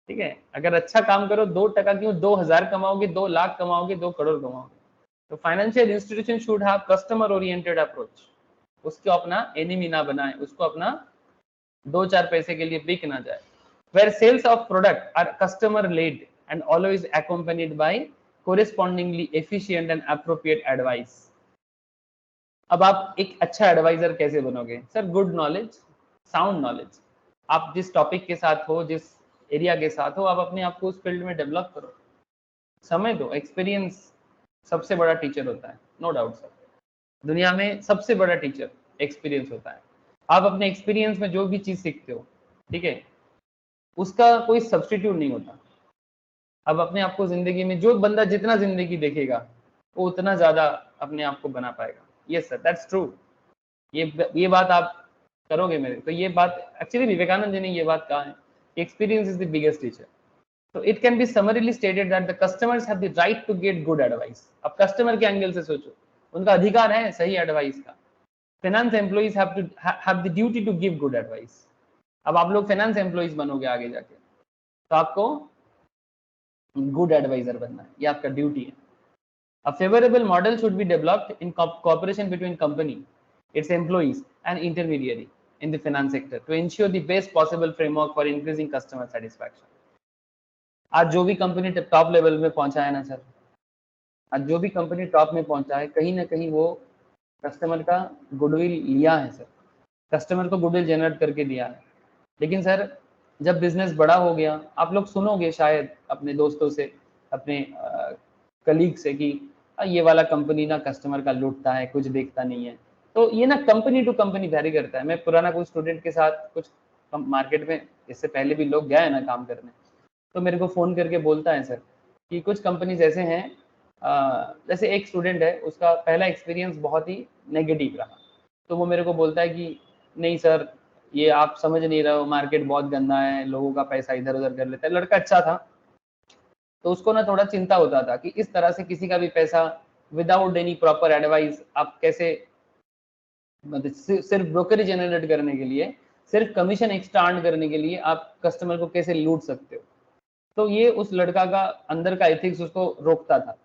ठीक है? अगर अच्छा काम करो, 2% क्यों, 2000 कमाओगे, 2 लाख कमाओगे, 2 करोड़ कमाओगे। तो financial institution should have customer oriented approach. उसको अपना एनिमी ना बनाए, उसको अपना 2-4 पैसे के लिए बिक ना जाए। Where sales of product are customer led and always accompanied by correspondingly efficient and appropriate advice। अब आप एक अच्छा एडवाइजर कैसे बनोगे sir? Good knowledge, sound knowledge. आप जिस टॉपिक के साथ हो, जिस एरिया के साथ हो, आप अपने आप को उस फील्ड में डेवलप करो, समय दो। एक्सपीरियंस सबसे बड़ा टीचर होता है, नो डाउट सर। दुनिया में सबसे बड़ा टीचर एक्सपीरियंस होता है। आप अपने एक्सपीरियंस में जो भी चीज सीखते हो, ठीक है, उसका कोई सब्स्टिट्यूट नहीं होता। अब अपने आप को जिंदगी में, जो बंदा जितना जिंदगी देखेगा वो उतना ज्यादा अपने आप को बना पाएगा। Yes sir, that's true. ये बात आप करोगे मेरे, तो ये बात एक्चुअली विवेकानंद जी ने ये बात कहा है, experience is the biggest teacher. तो it can be summarily stated that the customers have the right to get good advice. अब कस्टमर के एंगल से सोचो, उनका अधिकार है सही एडवाइस का। Finance employees have the duty to give good advice. अब आप लोग फाइनेंस एम्प्लॉइज बनोगे आगे जाके, तो आपको गुड एडवाइजर बनना है, ये आपका ड्यूटी है। A favorable model should be developed in cooperation between company, its employees and intermediary in the finance sector to ensure the best possible framework for increasing customer satisfaction। आज जो भी कंपनी टॉप लेवल में पहुंचा है ना सर, आज जो भी कंपनी टॉप में पहुंचा है, कहीं ना कहीं वो कस्टमर का गुडविल लिया है सर, कस्टमर को गुडविल जनरेट करके दिया है। लेकिन सर जब बिजनेस बड़ा हो गया, आप लोग सुनोगे शायद अपने दोस्तों से, अपने कलीग से कि ये वाला कंपनी ना कस्टमर का लूटता है, कुछ देखता नहीं है। तो ये ना कंपनी टू कंपनी वेरी करता है। मैं पुराना कुछ स्टूडेंट के साथ कुछ मार्केट में, इससे पहले भी लोग गए हैं ना काम करने, तो मेरे को फोन करके बोलता है सर कि कुछ कंपनीज ऐसे हैं, जैसे एक स्टूडेंट है, उसका पहला एक्सपीरियंस बहुत ही नेगेटिव रहा, तो वो मेरे को बोलता है कि नहीं सर, ये आप समझ नहीं रहे हो, मार्केट बहुत गंदा है, लोगों का पैसा इधर उधर कर लेता है। लड़का अच्छा था, तो उसको ना थोड़ा चिंता होता था कि इस तरह से किसी का भी पैसा विदाउट एनी प्रॉपर एडवाइस आप कैसे, मतलब सिर्फ ब्रोकरेज जनरेट करने के लिए, सिर्फ कमीशन एक्स्ट्रा अर्न करने के लिए आप कस्टमर को कैसे लूट सकते हो। तो ये उस लड़का का अंदर का एथिक्स उसको रोकता था।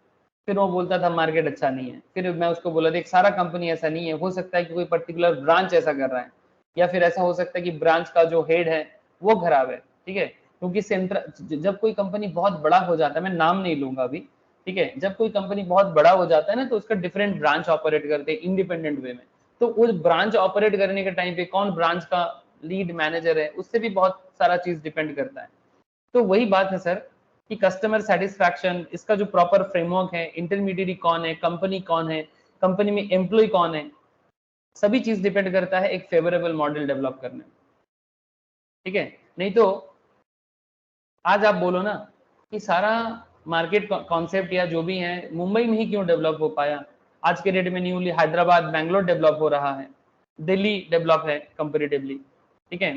फिर वो बोलता था मार्केट अच्छा नहीं है। फिर मैं उसको बोला देख, सारा कंपनी ऐसा नहीं है, हो सकता है कि कोई पर्टिकुलर ब्रांच ऐसा कर रहा है, या फिर ऐसा हो सकता है कि ब्रांच का जो हेड है वो खराब है, ठीक है? क्योंकि सेंट्रल, जब कोई कंपनी बहुत बड़ा हो जाता है, मैं नाम नहीं लूंगा अभी, ठीक है, जब कोई कंपनी बहुत बड़ा हो जाता है ना, तो उसका डिफरेंट ब्रांच ऑपरेट करते हैं इंडिपेंडेंट वे में। तो उस ब्रांच ऑपरेट करने के टाइम पे कौन ब्रांच का लीड मैनेजर है, उससे भी बहुत सारा चीज डिपेंड करता है। तो वही बात है सर कि कस्टमर सेटिस्फैक्शन, इसका जो प्रॉपर फ्रेमवर्क है, इंटरमीडिएट कौन है, कंपनी कौन है, कंपनी में एम्प्लॉय कौन है, सभी चीज डिपेंड करता है एक फेवरेबल मॉडल डेवलप करने में, ठीक है? नहीं तो आज आप बोलो ना कि सारा मार्केट कॉन्सेप्ट या जो भी है मुंबई में ही क्यों डेवलप हो पाया। आज के डेट में न्यूली हैदराबाद, बैंगलोर डेवलप हो रहा है, दिल्ली डेवलप है कंपेरेटिवली, ठीक है?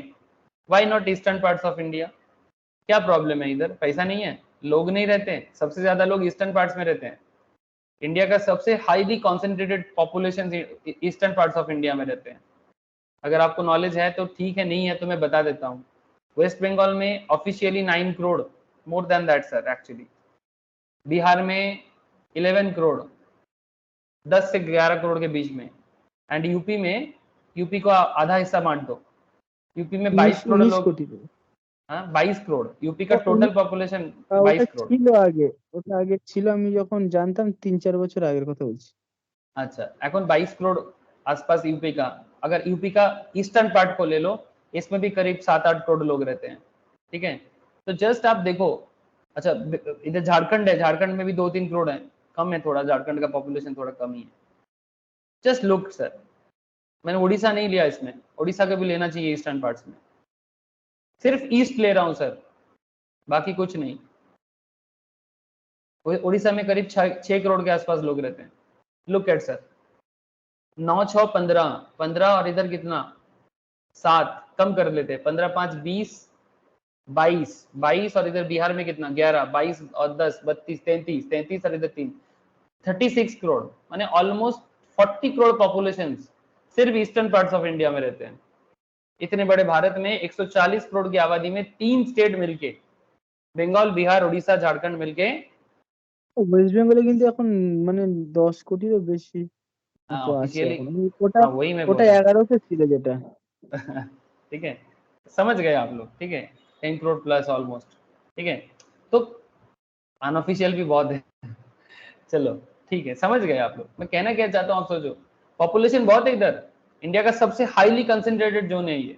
Why not eastern parts of India? क्या प्रॉब्लम है? इधर पैसा नहीं है, लोग नहीं रहते, सबसे ज्यादा लोग ईस्टर्न पार्ट्स में रहते हैं। इंडिया का सबसे highly concentrated population eastern parts of India में रहते हैं। अगर आपको नॉलेज है तो ठीक है, नहीं है तो मैं बता देता हूँ। वेस्ट बंगाल में officially 9 crore, more than that sir actually. Bihar में 11 करोड़, 10 से 11 करोड़ के बीच में। एंड यूपी में, यूपी को आधा हिस्सा बांट दो, यूपी में 22 करोड़ लोग, हाँ 22 करोड़, यूपी का टोटल पॉपुलेशन ওটা 22 करोड़। ছিল আগে, ওটা আগে ছিল, আমি যখন জানতাম 3-4 বছর আগের কথা বলছি। अच्छा, এখন 22 करोड़ आसपास यूपी का। अगर यूपी का ईस्टर्न पार्ट को ले लो, इसमें भी करीब 7-8 करोड़ लोग रहते हैं, ठीक है। तो जस्ट आप देखो, अच्छा इधर झारखंड है, झारखंड में भी 2-3 करोड़ है, कम है थोड़ा, झारखंड का पॉपुलेशन थोड़ा कम ही है। जस्ट लुक सर, मैंने उड़ीसा नहीं लिया इसमें, उड़ीसा का भी लेना चाहिए ईस्टर्न पार्ट्स में, सिर्फ ईस्ट ले रहा हूं सर, बाकी कुछ नहीं। उड़ीसा में करीब 6 करोड़ के आसपास लोग रहते हैं। लुक एट सर, 9 6 15 15 और इधर कितना 7, कम कर लेते हैं, 15 5 20 22 22 और इधर बिहार में कितना 11 22 और 10 32 33 33 और इधर 3 36 करोड़, माने ऑलमोस्ट 40 करोड़ पॉपुलेशन सिर्फ ईस्टर्न पार्ट्स ऑफ इंडिया में रहते हैं। इतने बड़े भारत में 140 करोड़ की आबादी में 3 स्टेट मिलके, बंगाल बिहार उड़ीसा झारखंड मिलके, ওয়েস্ট বেঙ্গলে কিন্তু এখন মানে 10 কোটিরও বেশি हाँ তো আছে ऑफिशियली, এখন। ওটা हाँ वही मैं बोल ওটা रहा 11 ছিল যেটা। हूँ। ठीक है, समझ गए आप लोग, ठीक है, 10 करोड़ प्लस ऑलमोस्ट, ठीक है। तो अनऑफिशियल भी बहुत है। चलो ठीक है, समझ गए आप लोग, मैं कहना क्या चाहता हूँ, आप सोचो पॉपुलेशन बहुत है इधर, इंडिया का सबसे हाईली कंसेंट्रेटेड जोन है ये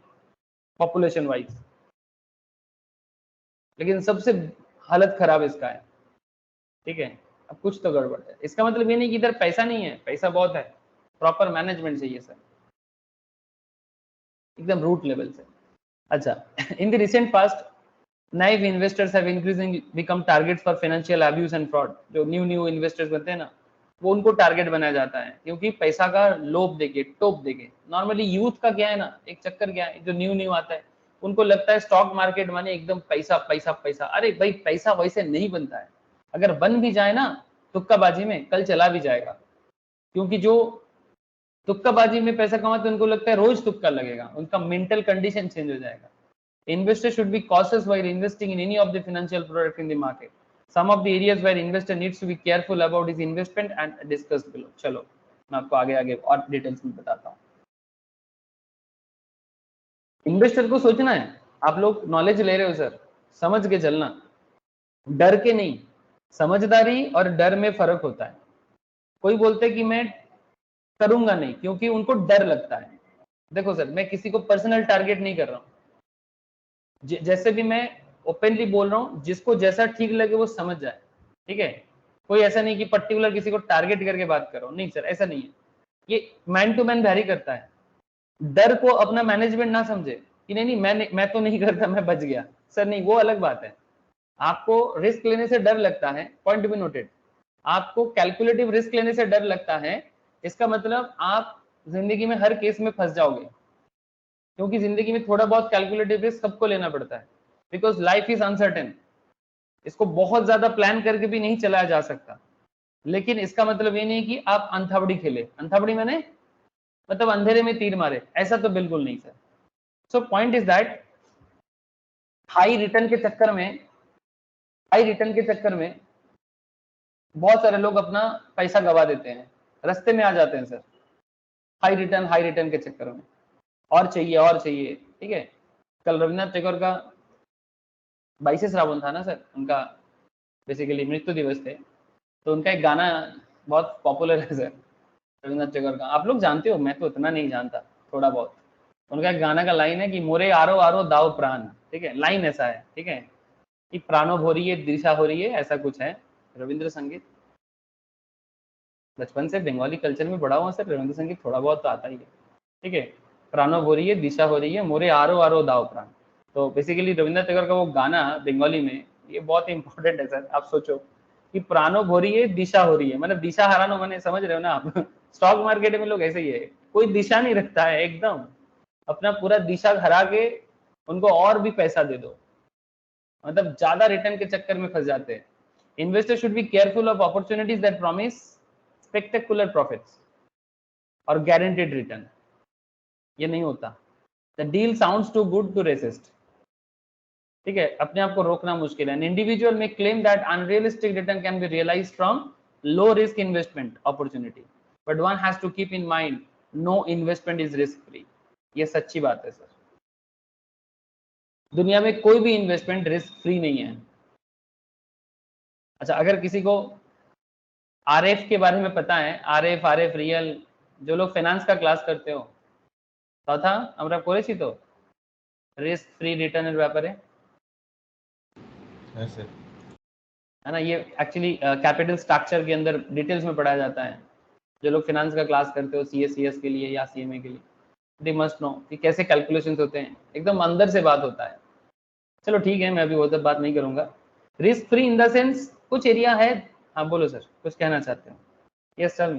पॉपुलेशन वाइज, लेकिन सबसे हालत खराब इसका है, ठीक है। अब कुछ तो गड़बड़ है, इसका मतलब ये नहीं कि इधर पैसा नहीं है, पैसा बहुत है, प्रॉपर मैनेजमेंट चाहिए सर, एकदम रूट लेवल से। अच्छा, in the recent past naive investors have increasingly become targets for financial abuse and fraud। जो न्यू इन्वेस्टर्स बनते हैं ना, वो उनको टारगेट बनाया जाता है, क्योंकि पैसा का लोभ देके, टोप देके। नॉर्मली यूथ का क्या है ना, एक चक्कर क्या है, जो न्यू आता है, उनको लगता है स्टॉक मार्केट माने एकदम पैसा पैसा पैसा। अरे भाई पैसा वैसे नहीं बनता है, अगर बन भी जाए ना तुक्काबाजी में, कल चला भी जाएगा, क्योंकि जो तुक्काबाजी में पैसा कमाते हैं उनको लगता है रोज तुक्का लगेगा, उनका मेंटल कंडीशन चेंज हो जाएगा। Investors should be cautious while investing in any of the financial product in the market. Some of the areas where investor needs to be careful about his investment and discussed below। चलो मैं आपको आगे आगे और डिटेल्स में बताता हूँ। इन्वेस्टर को सोचना है, आप लोग नॉलेज ले रहे हो सर, समझ के चलना, डर के नहीं। समझदारी और डर में फर्क होता है। कोई बोलते कि मैं करूंगा नहीं क्योंकि उनको डर लगता है। देखो सर, मैं किसी को पर्सनल टारगेट नहीं कर रहा हूँ, जैसे भी मैं ओपनली बोल रहा हूँ, जिसको जैसा ठीक लगे वो समझ जाए, ठीक है। कोई ऐसा नहीं कि पर्टिकुलर किसी को टारगेट करके बात कर रहा हूँ, नहीं सर, ऐसा नहीं है। ये मैन टू मैन वैरी करता है। डर को अपना मैनेजमेंट ना समझे कि नहीं मैं तो नहीं करता, मैं बच गया, सर नहीं, वो अलग बात है। आपको रिस्क लेने से डर लगता है, पॉइंट बी नोटेड। आपको कैलकुलेटिव रिस्क लेने से डर लगता है, इसका मतलब आप जिंदगी में हर केस में फंस जाओगे, क्योंकि जिंदगी में थोड़ा बहुत कैलकुलेटिव रिस्क सबको लेना पड़ता है, बिकॉज लाइफ इज अनसर्टेन। इसको बहुत ज्यादा प्लान करके भी नहीं चलाया जा सकता, लेकिन इसका मतलब ये नहीं कि आप अंथावड़ी खेले। अंथावड़ी मैंने मतलब अंधेरे में तीर मारे, ऐसा तो बिल्कुल नहीं sir. So point is that high return के चक्कर में बहुत सारे लोग अपना पैसा गवा देते हैं, रास्ते में आ जाते हैं सर, हाई रिटर्न के चक्कर में, और चाहिए, ठीक है। कल रविन्द्रनाथ टैगोर का 22 श्रावण था ना सर, उनका बेसिकली मृत्यु दिवस थे, तो उनका एक गाना बहुत पॉपुलर है सर, रविन्द्रनाथ टैगोर का, आप लोग जानते हो, मैं तो इतना नहीं जानता, थोड़ा बहुत। उनका एक गाना का लाइन है कि मोरे आरो आरो दाव प्राण, ठीक है, लाइन ऐसा है, ठीक है, कि प्राणो हो रही है, दिशा हो रही है, ऐसा कुछ है। रविंद्र संगीत बचपन से बंगाली कल्चर में बड़ा हुआ सर, रविंद्र संगीत थोड़ा बहुत तो आता ही है, ठीक है। प्राणो हो रही है, दिशा हो रही है, मोरे आरो आरो दाव प्राण। तो बेसिकली रविन्द्रनाथ टैगोर का वो गाना बंगाली में, ये बहुत इंपॉर्टेंट है सर। आप सोचो कि प्राणो हो रही है, दिशा हो रही है, मतलब दिशा हरानो, मैंने समझ रहे हो ना आप। स्टॉक मार्केट में लोग ऐसे ही है, कोई दिशा नहीं रखता है, एकदम अपना पूरा दिशा हरा के उनको और भी पैसा दे दो, मतलब ज्यादा रिटर्न के चक्कर में फंस जाते हैं। Investor should be careful of opportunities that promise spectacular profits और गारंटेड रिटर्न। ये नहीं होता। The deal sounds too good to resist, ठीक है, अपने आप को रोकना मुश्किल है। इंडिविजुअल में claim that unrealistic return can be realised from low risk investment opportunity, but one has to keep in mind no investment is risk free. ये सच्ची बात है सर। दुनिया में कोई भी इन्वेस्टमेंट रिस्क फ्री नहीं है। अच्छा, अगर किसी को आरएफ के बारे में पता है, आरएफ रियल, जो लोग फाइनेंस का क्लास करते हो, तथा আমরা করেছি তো रिस्क फ्री रिटर्न এর ব্যাপারে, है ना? ये एक्चुअली कैपिटल स्ट्रक्चर के अंदर डिटेल्स में पढ़ाया जाता है। जो लोग फाइनेंस का क्लास करते हो सीएस के लिए या सीएमए के लिए, दे मस्ट नो कि कैसे कैलकुलेशंस होते हैं, एकदम अंदर से बात होता है। चलो ठीक है, मैं अभी वो सब बात नहीं करूंगा। Risk free in the sense कुछ एरिया है। हाँ बोलो सर, कुछ कहना चाहते हो? Yes sir.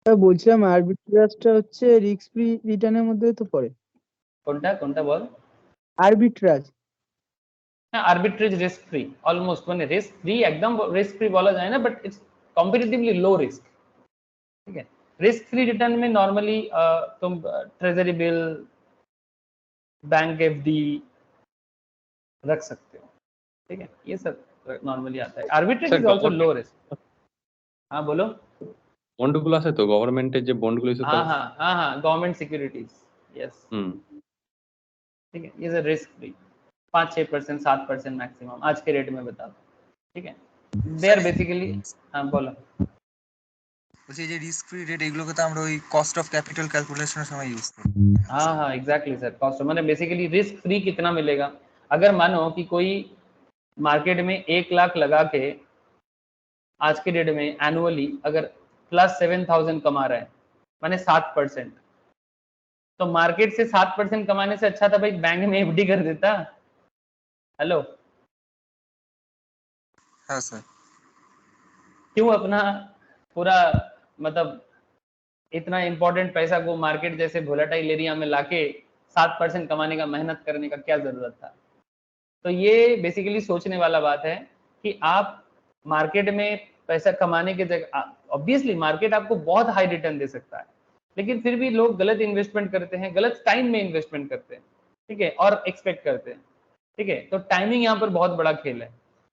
বলছিলাম আরবিট্রাজটা হচ্ছে রিস্ক ফ্রি রিটার্নের মধ্যে তো পড়ে। কোনটা কোনটা বল? আরবিট্রাজ। হ্যাঁ, আরবিট্রেজ রিস্ক ফ্রি অলমোস্ট, মানে রিস্ক ফ্রি একদম রিস্ক फ्री বলা যায় না, but it's competitively low risk. ठीक है, रिस्क फ्री रिटर्न में नॉर्मली तुम ट्रेजरी बिल, बैंक एफडी रख सकते हो। ठीक है, ये सब नॉर्मली आता है। Arbitrage is also low risk. हाँ बोलो। বন্ডগুলো আছে তো গভর্নমেন্টের যে বন্ডগুলো ইস্যু করে। हाँ गवर्नमेंट सिक्योरिटीज। यस। ठीक है, ये रिस्क फ्री 5-6%, 7% मैक्सिमम आज के रेट में बता दो। ठीक है, दे आर बेसिकली। हाँ बोलो। বলছি যে রিস্ক ফ্রি রেট এগুলোকে তো আমরা ওই কস্ট অফ ক্যাপিটাল ক্যালকুলেশনের সময় ইউজ করি। हाँ एग्जैक्टली सर, कॉस्ट मैंने बेसिकली रिस्क फ्री कितना मिलेगा। अगर मानो कि कोई मार्केट में 1 लाख लगा के आज के डेट में एनुअली अगर +7,000 कमा रहा है, माने 7%, तो मार्केट से 7% कमाने से अच्छा था भाई बैंक में एफडी कर देता। हेलो, हाँ सर। क्यों अपना पूरा मतलब इतना इंपॉर्टेंट पैसा को मार्केट जैसे वोलेटाइल एरिया में लाके 7% कमाने का, मेहनत करने का क्या जरूरत था? तो ये बेसिकली सोचने वाला बात है कि आप मार्केट में पैसा कमाने के जगह, ऑब्वियसली मार्केट आपको बहुत हाई रिटर्न दे सकता है, लेकिन फिर भी लोग गलत इन्वेस्टमेंट करते हैं, गलत टाइम में इन्वेस्टमेंट करते हैं। ठीक है, और एक्सपेक्ट करते हैं। ठीक है, तो टाइमिंग यहाँ पर बहुत बड़ा खेल है।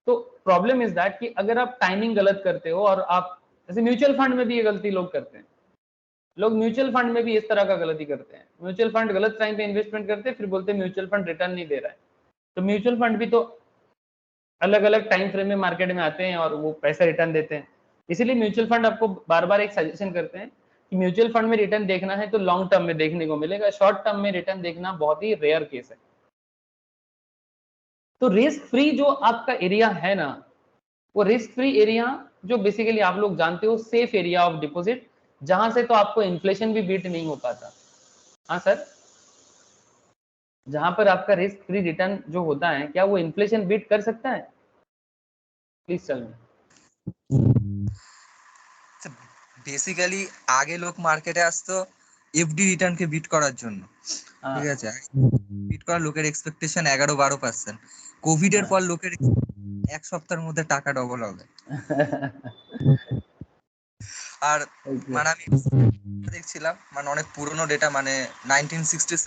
तो प्रॉब्लम इज दैट कि अगर आप टाइमिंग गलत करते हो, और आप जैसे म्यूचुअल फंड में भी ये गलती लोग करते हैं, लोग म्यूचुअल फंड में भी इस तरह का गलती करते हैं। म्यूचुअल फंड गलत टाइम पे इन्वेस्टमेंट करते हैं, फिर बोलते हैं म्यूचुअल फंड रिटर्न नहीं दे रहा है। तो म्यूचुअल फंड भी तो अलग अलग टाइम फ्रेम में मार्केट में आते हैं और वो पैसा रिटर्न देते हैं। इसीलिए म्यूचुअल फंड आपको बार बार एक सजेशन करते हैं कि म्यूचुअल फंड में रिटर्न देखना है तो लॉन्ग टर्म में देखने को मिलेगा, शॉर्ट टर्म में रिटर्न देखना बहुत ही रेयर केस है। तो रिस्क फ्री जो आपका एरिया है ना, वो रिस्क फ्री एरिया जो बेसिकली आप लोग जानते हो, सेफ एरिया ऑफ डिपॉजिट, जहां से तो आपको इन्फ्लेशन भी बीट नहीं हो पाता। हाँ सर, जहां पर आपका रिस्क फ्री रिटर्न जो होता है, क्या वो इन्फ्लेशन बीट कर सकता है? Please tell me. বেসিক্যালি আগে লোক মার্কেটে আসতো এফডি রিটার্নকে বিট করার জন্য। ঠিক আছে, বিট করার লোকের এক্সপেকটেশন 11-12%। কোভিড এর পর লোকের এক সপ্তাহের মধ্যে টাকা ডবল হবে। আর মানে আমি দেখছিলাম, মানে অনেক পুরনো ডেটা, মানে 1960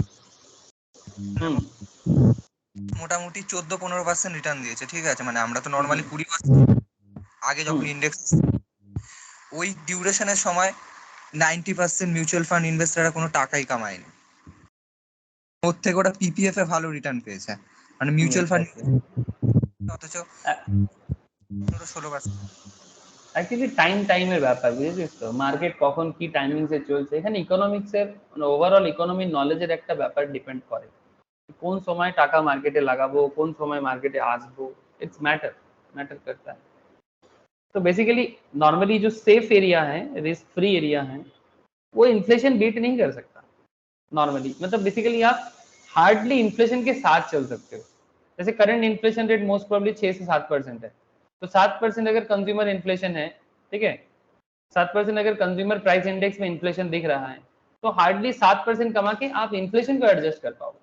মোটামুটি 14-15% রিটার্ন দিয়েছে। ঠিক আছে, মানে আমরা তো নর্মালি 20% আগে যখন ইন্ডেক্স, ওই ডিউরেশনের সময় 90% মিউচুয়াল ফান্ড ইনভেস্টররা কোনো টাকাই কামায়নি। ওর থেকে ওরা পিপিএফ এ ভালো রিটার্ন পেয়েছে, মানে মিউচুয়াল ফান্ড অথচ 15-16%। অ্যাকচুয়ালি টাইমের ব্যাপার, বুঝেছিস তো, মার্কেট কখন কি টাইমিং সে চলছে, এখানে ইকোনমিক্সের মানে ওভারঅল ইকোনমি নলেজের একটা ব্যাপার ডিপেন্ড করে, কোন সময় টাকা মার্কেটে লাগাবো, কোন সময় মার্কেটে আসবো, इट्स मैटर करता है। तो बेसिकली नॉर्मली जो सेफ एरिया है, रिस्क फ्री एरिया है, वो इन्फ्लेशन बीट नहीं कर सकता नॉर्मली। मतलब बेसिकली आप हार्डली इन्फ्लेशन के साथ चल सकते हो। जैसे current inflation rate most probably 6 से 7% है, तो 7% अगर कंज्यूमर इन्फ्लेशन है, ठीक है, 7% अगर कंज्यूमर प्राइस इंडेक्स में इन्फ्लेशन दिख रहा है, तो हार्डली 7% कमा के आप इन्फ्लेशन को एडजस्ट कर पाओगे।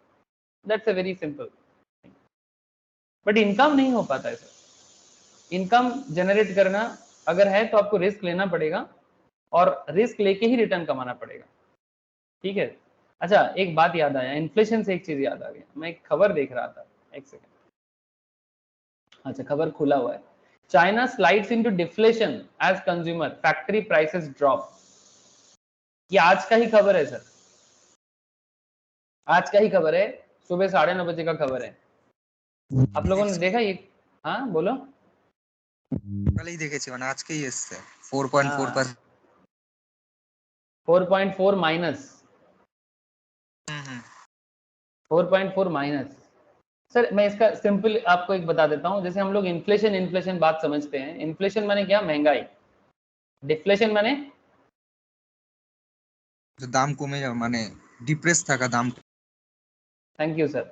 That's a very simple, but income नहीं हो पाता है सर। इनकम जनरेट करना अगर है तो आपको रिस्क लेना पड़ेगा, और रिस्क लेके ही रिटर्न कमाना पड़ेगा। ठीक है, अच्छा एक बात याद आया, इन्फ्लेशन से एक चीज याद आ गया, मैं एक खबर देख रहा था, एक सेकंड। अच्छा, खबर खुला हुआ है। China slides into deflation as consumer factory prices drop. ये आज का ही खबर है सर, आज का ही खबर है, सुबह 9:30 बजे का खबर है। आप लोगों ने देखा ये? हाँ बोलो। সকালেই দেখেছি মানে আজকেই এসছে 4.4%। 4.4 माइनस, 4.4 माइनस। सर मैं इसका सिंपल आपको एक बता देता हूँ। जैसे हम लोग इन्फ्लेशन इन्फ्लेशन बात समझते हैं, इन्फ्लेशन माने क्या? महंगाई। डिफ्लेशन माने দাম কমে যাওয়া মানে ডিপ্রেস থাকা দাম। थैंक यू सर,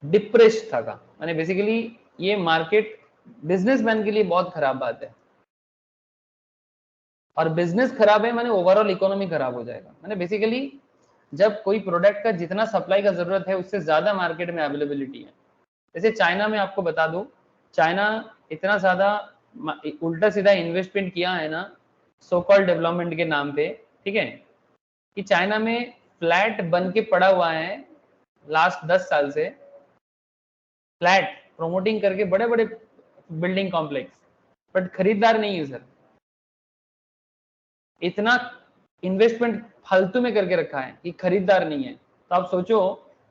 डिप्रेस था का माने बेसिकली ये मार्केट बिजनेसमैन के लिए बहुत खराब बात है। और बिजनेस खराब है माने ओवरऑल इकोनॉमी खराब हो जाएगा। माने बेसिकली जब कोई प्रोडक्ट का जितना सप्लाई का जरूरत है उससे ज्यादा मार्केट में अवेलेबिलिटी है। जैसे चाइना में आपको बता दूं, चाइना इतना ज्यादा उल्टा सीधा इन्वेस्टमेंट किया है ना सो कॉल्ड डेवलपमेंट के नाम पे, ठीक है, कि चाइना में फ्लैट बन के पड़ा हुआ है लास्ट 10 साल से, फ्लैट प्रोमोटिंग करके बड़े बड़े बिल्डिंग कॉम्प्लेक्स, बट खरीदार नहीं है सर। इतना इन्वेस्टमेंट फालतू में करके रखा है कि खरीदार नहीं है। तो आप सोचो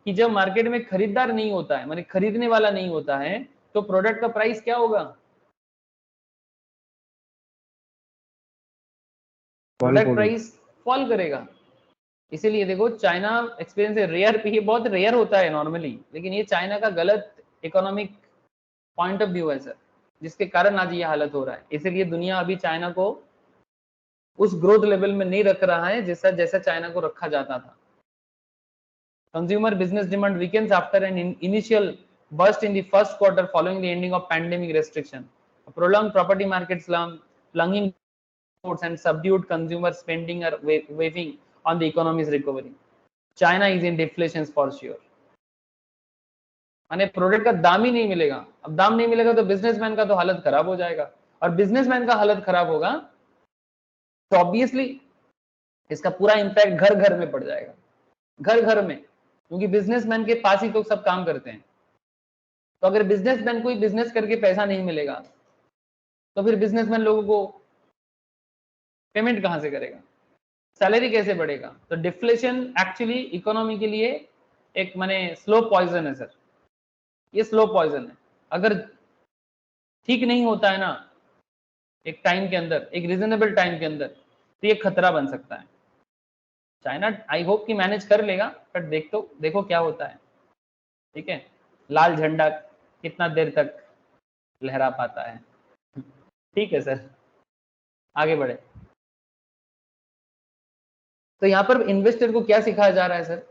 कि जब मार्केट में खरीदार नहीं होता है, माने खरीदने वाला नहीं होता है, तो प्रोडक्ट का प्राइस क्या होगा? प्रोडक्ट प्राइस फॉल करेगा। इसीलिए देखो चाइना एक्सपीरियंस है रेयर, ये बहुत रेयर होता है नॉर्मली, लेकिन ये चाइना का गलत इकोनॉमिक पॉइंट ऑफ व्यू है सर, जिसके कारण आज ये हालत हो रहा है। इसीलिए दुनिया अभी चाइना को उस ग्रोथ लेवल में नहीं रख रहा है जैसा जैसा चाइना को रखा जाता था। Consumer business demand weakens after an initial burst in the first quarter following the ending of pandemic restriction. A prolonged property market slump, plunging exports and subdued consumer spending are weighing on the economy's recovery. China is in deflation for sure. माने प्रोडक्ट का दाम ही नहीं मिलेगा। अब दाम नहीं मिलेगा तो बिजनेसमैन का तो हालत खराब हो जाएगा, और बिजनेसमैन का हालत खराब होगा तो ऑब्वियसली इसका पूरा इंपैक्ट घर घर में पड़ जाएगा, घर घर में, क्योंकि बिजनेसमैन के पास ही तो सब काम करते हैं। तो अगर बिजनेसमैन को ही बिजनेस करके पैसा नहीं मिलेगा तो फिर बिजनेसमैन लोगों को पेमेंट कहां से करेगा, सैलरी कैसे बढ़ेगा? तो डिफ्लेशन एक्चुअली इकोनॉमी के लिए एक माने स्लो पॉइजन है सर, ये स्लो पॉइजन है। अगर ठीक नहीं होता है ना एक टाइम के अंदर, एक रीजनेबल टाइम के अंदर, तो ये खतरा बन सकता है। चाइना आई होप कि मैनेज कर लेगा, बट देखो क्या होता है, ठीक है। लाल झंडा कितना देर तक लहरा पाता है, ठीक है सर, आगे बढ़े। तो यहाँ पर इन्वेस्टर को क्या सिखाया जा रहा है sir?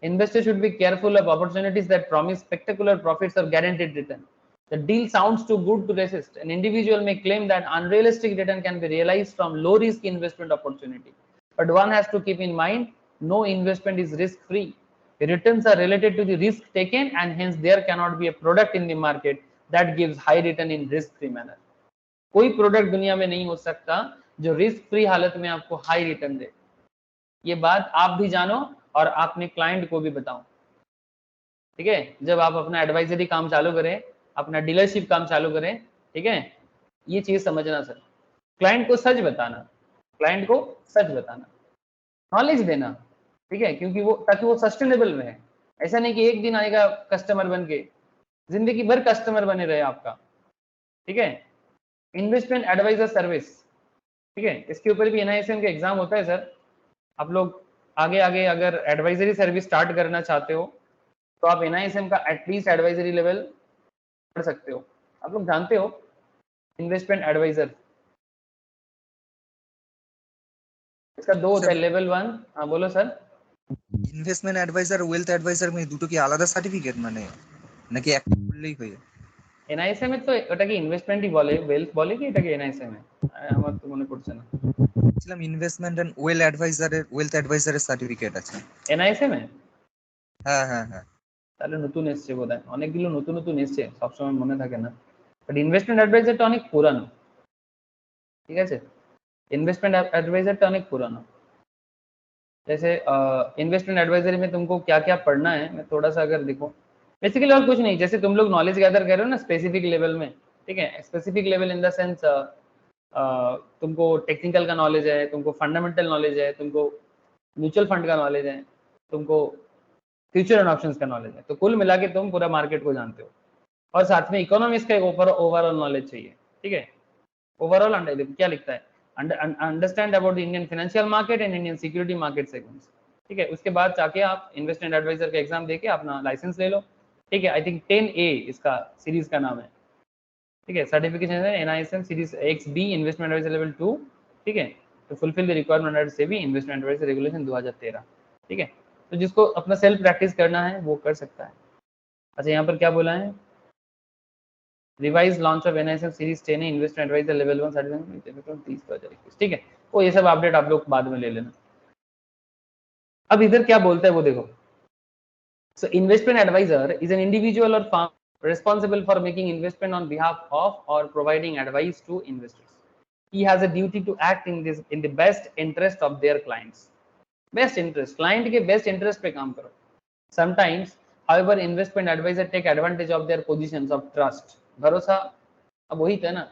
Investor should be careful of opportunities that promise spectacular profits और guaranteed return. The deal sounds too good to resist. An individual may claim that unrealistic return can be realized from low-risk investment opportunity. But one has to keep in mind, no investment is risk-free. The returns are related to the risk taken, and hence there cannot be a product in the market that gives high return in risk-free manner. कोई प्रोडक्ट दुनिया में नहीं हो सकता जो रिस्क फ्री हालत में आपको हाई रिटर्न दे। ये बात आप भी जानो और अपने क्लाइंट को भी बताओ, ठीक है। जब आप अपना एडवाइजरी काम चालू करें, अपना डीलरशिप काम चालू करें, ठीक है, ये चीज समझना सर। क्लाइंट को सच बताना, क्लाइंट को सच बताना, नॉलेज देना, ठीक है, क्योंकि वो ताकि वो सस्टेनेबल रहे। ऐसा नहीं कि एक दिन आएगा कस्टमर बन के, जिंदगी भर कस्टमर बने रहे आपका, ठीक है। इन्वेस्टमेंट एडवाइजर सर्विस, ठीक है, इसके ऊपर भी एनआईएसएम का एग्जाम होता है सर। आप लोग आगे आगे अगर एडवाइजरी सर्विस स्टार्ट करना चाहते हो तो आप एनआईएसएम का एटलीस्ट एडवाइजरी लेवल कर सकते हो। आप लोग जानते हो इन्वेस्टमेंट एडवाइजर, इसका दो होता है, लेवल 1। हाँ बोलो sir. Investment advisor wealth advisor মানে দুটো কি আলাদা সার্টিফিকেট মানে নাকি একটা করলেই হয়ে যায়? এনআইএসএম এর তো ওটাকে ইনভেস্টমেন্টই বলে, ওয়েলথ বলে কি এটাকে এনআইএসএম এ? আমার তো মনে পড়ছে না। ছিলাম ইনভেস্টমেন্ট এন্ড ওয়েলথ অ্যাডভাইজারের সার্টিফিকেট আছে। এনআইএসএম এ হ্যাঁ হ্যাঁ হ্যাঁ। তাহলে নতুন এসছে বোধহয়, অনেকগুলো নতুন নতুন এসছে, সবসময় মনে থাকে না। বাট ইনভেস্টমেন্ট অ্যাডভাইজারটা অনেক পুরানো, ঠিক আছে, इन्वेस्टमेंट एडवाइजर तो अनेक पुराना। जैसे इन्वेस्टमेंट एडवाइजरी में तुमको क्या क्या पढ़ना है, मैं थोड़ा सा अगर देखो, बेसिकली और कुछ नहीं, जैसे तुम लोग नॉलेज गैदर कर रहे हो ना स्पेसिफिक लेवल में, ठीक है, specific level in the sense तुमको टेक्निकल का नॉलेज है, तुमको फंडामेंटल नॉलेज है, तुमको म्यूचुअल फंड का नॉलेज है, तुमको फ्यूचर एंड ऑप्शंस का नॉलेज है, तो कुल मिला के तुम पूरा मार्केट को जानते हो। और साथ में इकोनॉमिक्स का एक ओवरऑल नॉलेज चाहिए, ठीक है। ओवरऑल क्या लिखता है, understand about the Indian financial market and Indian security market segments, ठीक है। उसके बाद जाके आप इन्वेस्टमेंट एडवाइजर का एग्जाम देके अपना लाइसेंस ले लो, ठीक है। आई थिंक 10A इसका सीरीज का नाम है, ठीक है। सर्टिफिकेशन है NISM series XB investment adviser level 2, ठीक है। तो fulfil the requirement under SEBI investment advisor regulation 2013, ठीक है। तो जिसको अपना सेल्फ प्रैक्टिस करना है वो कर सकता है। अच्छा, यहाँ पर क्या बोला है, revise launch of NISM series 10 investment adviser level 1 certificate 30/2021, ठीक है। वो ये सब अपडेट आप लोग बाद में ले लेना। अब इधर क्या बोलता है वो देखो। So investment advisor is an individual or firm responsible for making investment on behalf of or providing advice to investors. He has a duty to act in the best interest of their clients. Best interest, client के best interest पे काम करो. Sometimes, however, investment advisor take advantage of their positions of trust. भरोसा, अब वही था ना,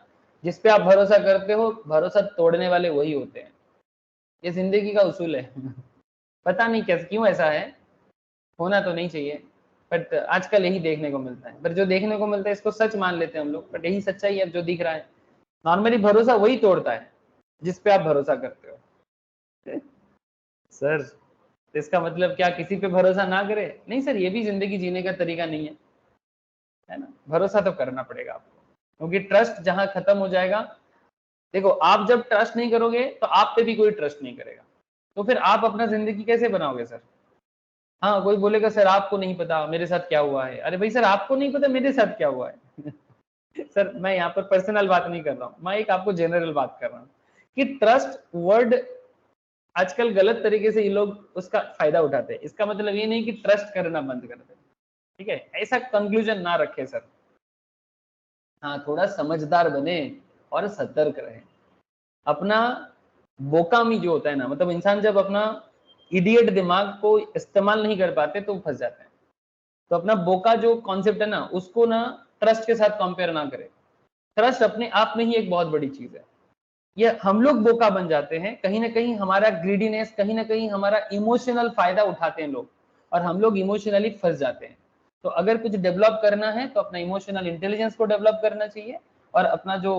जिस पे आप भरोसा करते हो, भरोसा तोड़ने वाले वही होते हैं। ये जिंदगी का उसूल है। पता नहीं कैसे, क्यों ऐसा है, होना तो नहीं चाहिए, बट आजकल यही देखने को मिलता है। पर जो देखने को मिलता है इसको सच मान लेते हैं हम लोग, बट यही सच्चाई है जो दिख रहा है। नॉर्मली भरोसा वही तोड़ता है जिस पे आप भरोसा करते हो। सर, इसका मतलब क्या किसी पे भरोसा ना करे? नहीं सर, ये भी जिंदगी जीने का तरीका नहीं है ना। भरोसा तो करना पड़ेगा आपको, क्योंकि ट्रस्ट जहां खत्म हो जाएगा, देखो आप जब ट्रस्ट नहीं करोगे तो आप पे भी कोई ट्रस्ट नहीं करेगा, तो फिर आप अपना जिंदगी कैसे बनाओगे सर? हाँ, कोई बोलेगा सर आपको नहीं पता मेरे साथ क्या हुआ है। अरे भाई सर, आपको नहीं पता मेरे साथ क्या हुआ है। सर मैं यहाँ पर पर्सनल बात नहीं कर रहा हूँ, मैं एक आपको जनरल बात कर रहा हूँ कि ट्रस्ट वर्ड आजकल गलत तरीके से ये लोग उसका फायदा उठाते हैं। इसका मतलब ये नहीं कि ट्रस्ट करना बंद कर दे, ठीक है, ऐसा कंक्लूजन ना रखे सर। हाँ, थोड़ा समझदार बने और सतर्क रहे। अपना बोकामी जो होता है ना, मतलब इंसान जब अपना इडियट दिमाग को इस्तेमाल नहीं कर पाते तो फंस जाते हैं। तो अपना बोका जो कॉन्सेप्ट है ना, उसको ना ट्रस्ट के साथ कंपेयर ना करें। ट्रस्ट अपने आप में ही एक बहुत बड़ी चीज है। ये हम लोग बोका बन जाते हैं, कहीं ना कहीं हमारा ग्रीडीनेस, कहीं ना कहीं हमारा इमोशनल फायदा उठाते हैं लोग, और हम लोग इमोशनली फंस जाते हैं। तो अगर कुछ डेवलप करना है तो अपना इमोशनल इंटेलिजेंस को डेवलप करना चाहिए, और अपना जो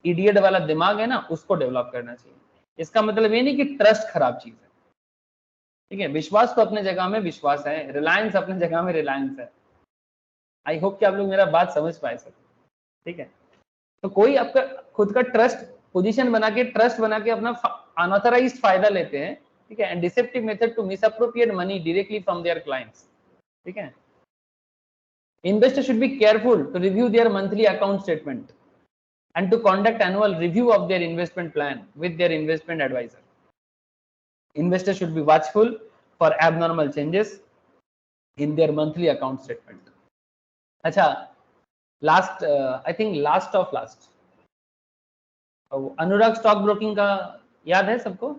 इडियट वाला दिमाग है ना उसको डेवलप करना चाहिए। इसका मतलब ये नहीं कि ट्रस्ट खराब चीज है, ठीक है। विश्वास तो अपने जगह में विश्वास है, रिलायंस अपने जगह में रिलायंस है। आई होप कि आप लोग मेरा बात समझ पाए सर, ठीक है। तो कोई आपका खुद का ट्रस्ट पोजीशन बना के, ट्रस्ट बना के अपना अनऑथराइज्ड फायदा लेते हैं, ठीक है, and deceptive method to misappropriate money directly from their clients, ठीक है। Investors should be careful to review their monthly account statement and to conduct annual review of their investment plan with their investment advisor. Investors should be watchful for abnormal changes in their monthly account statement. अच्छा, last I think last of last, Anurag stock broking का याद है सबको?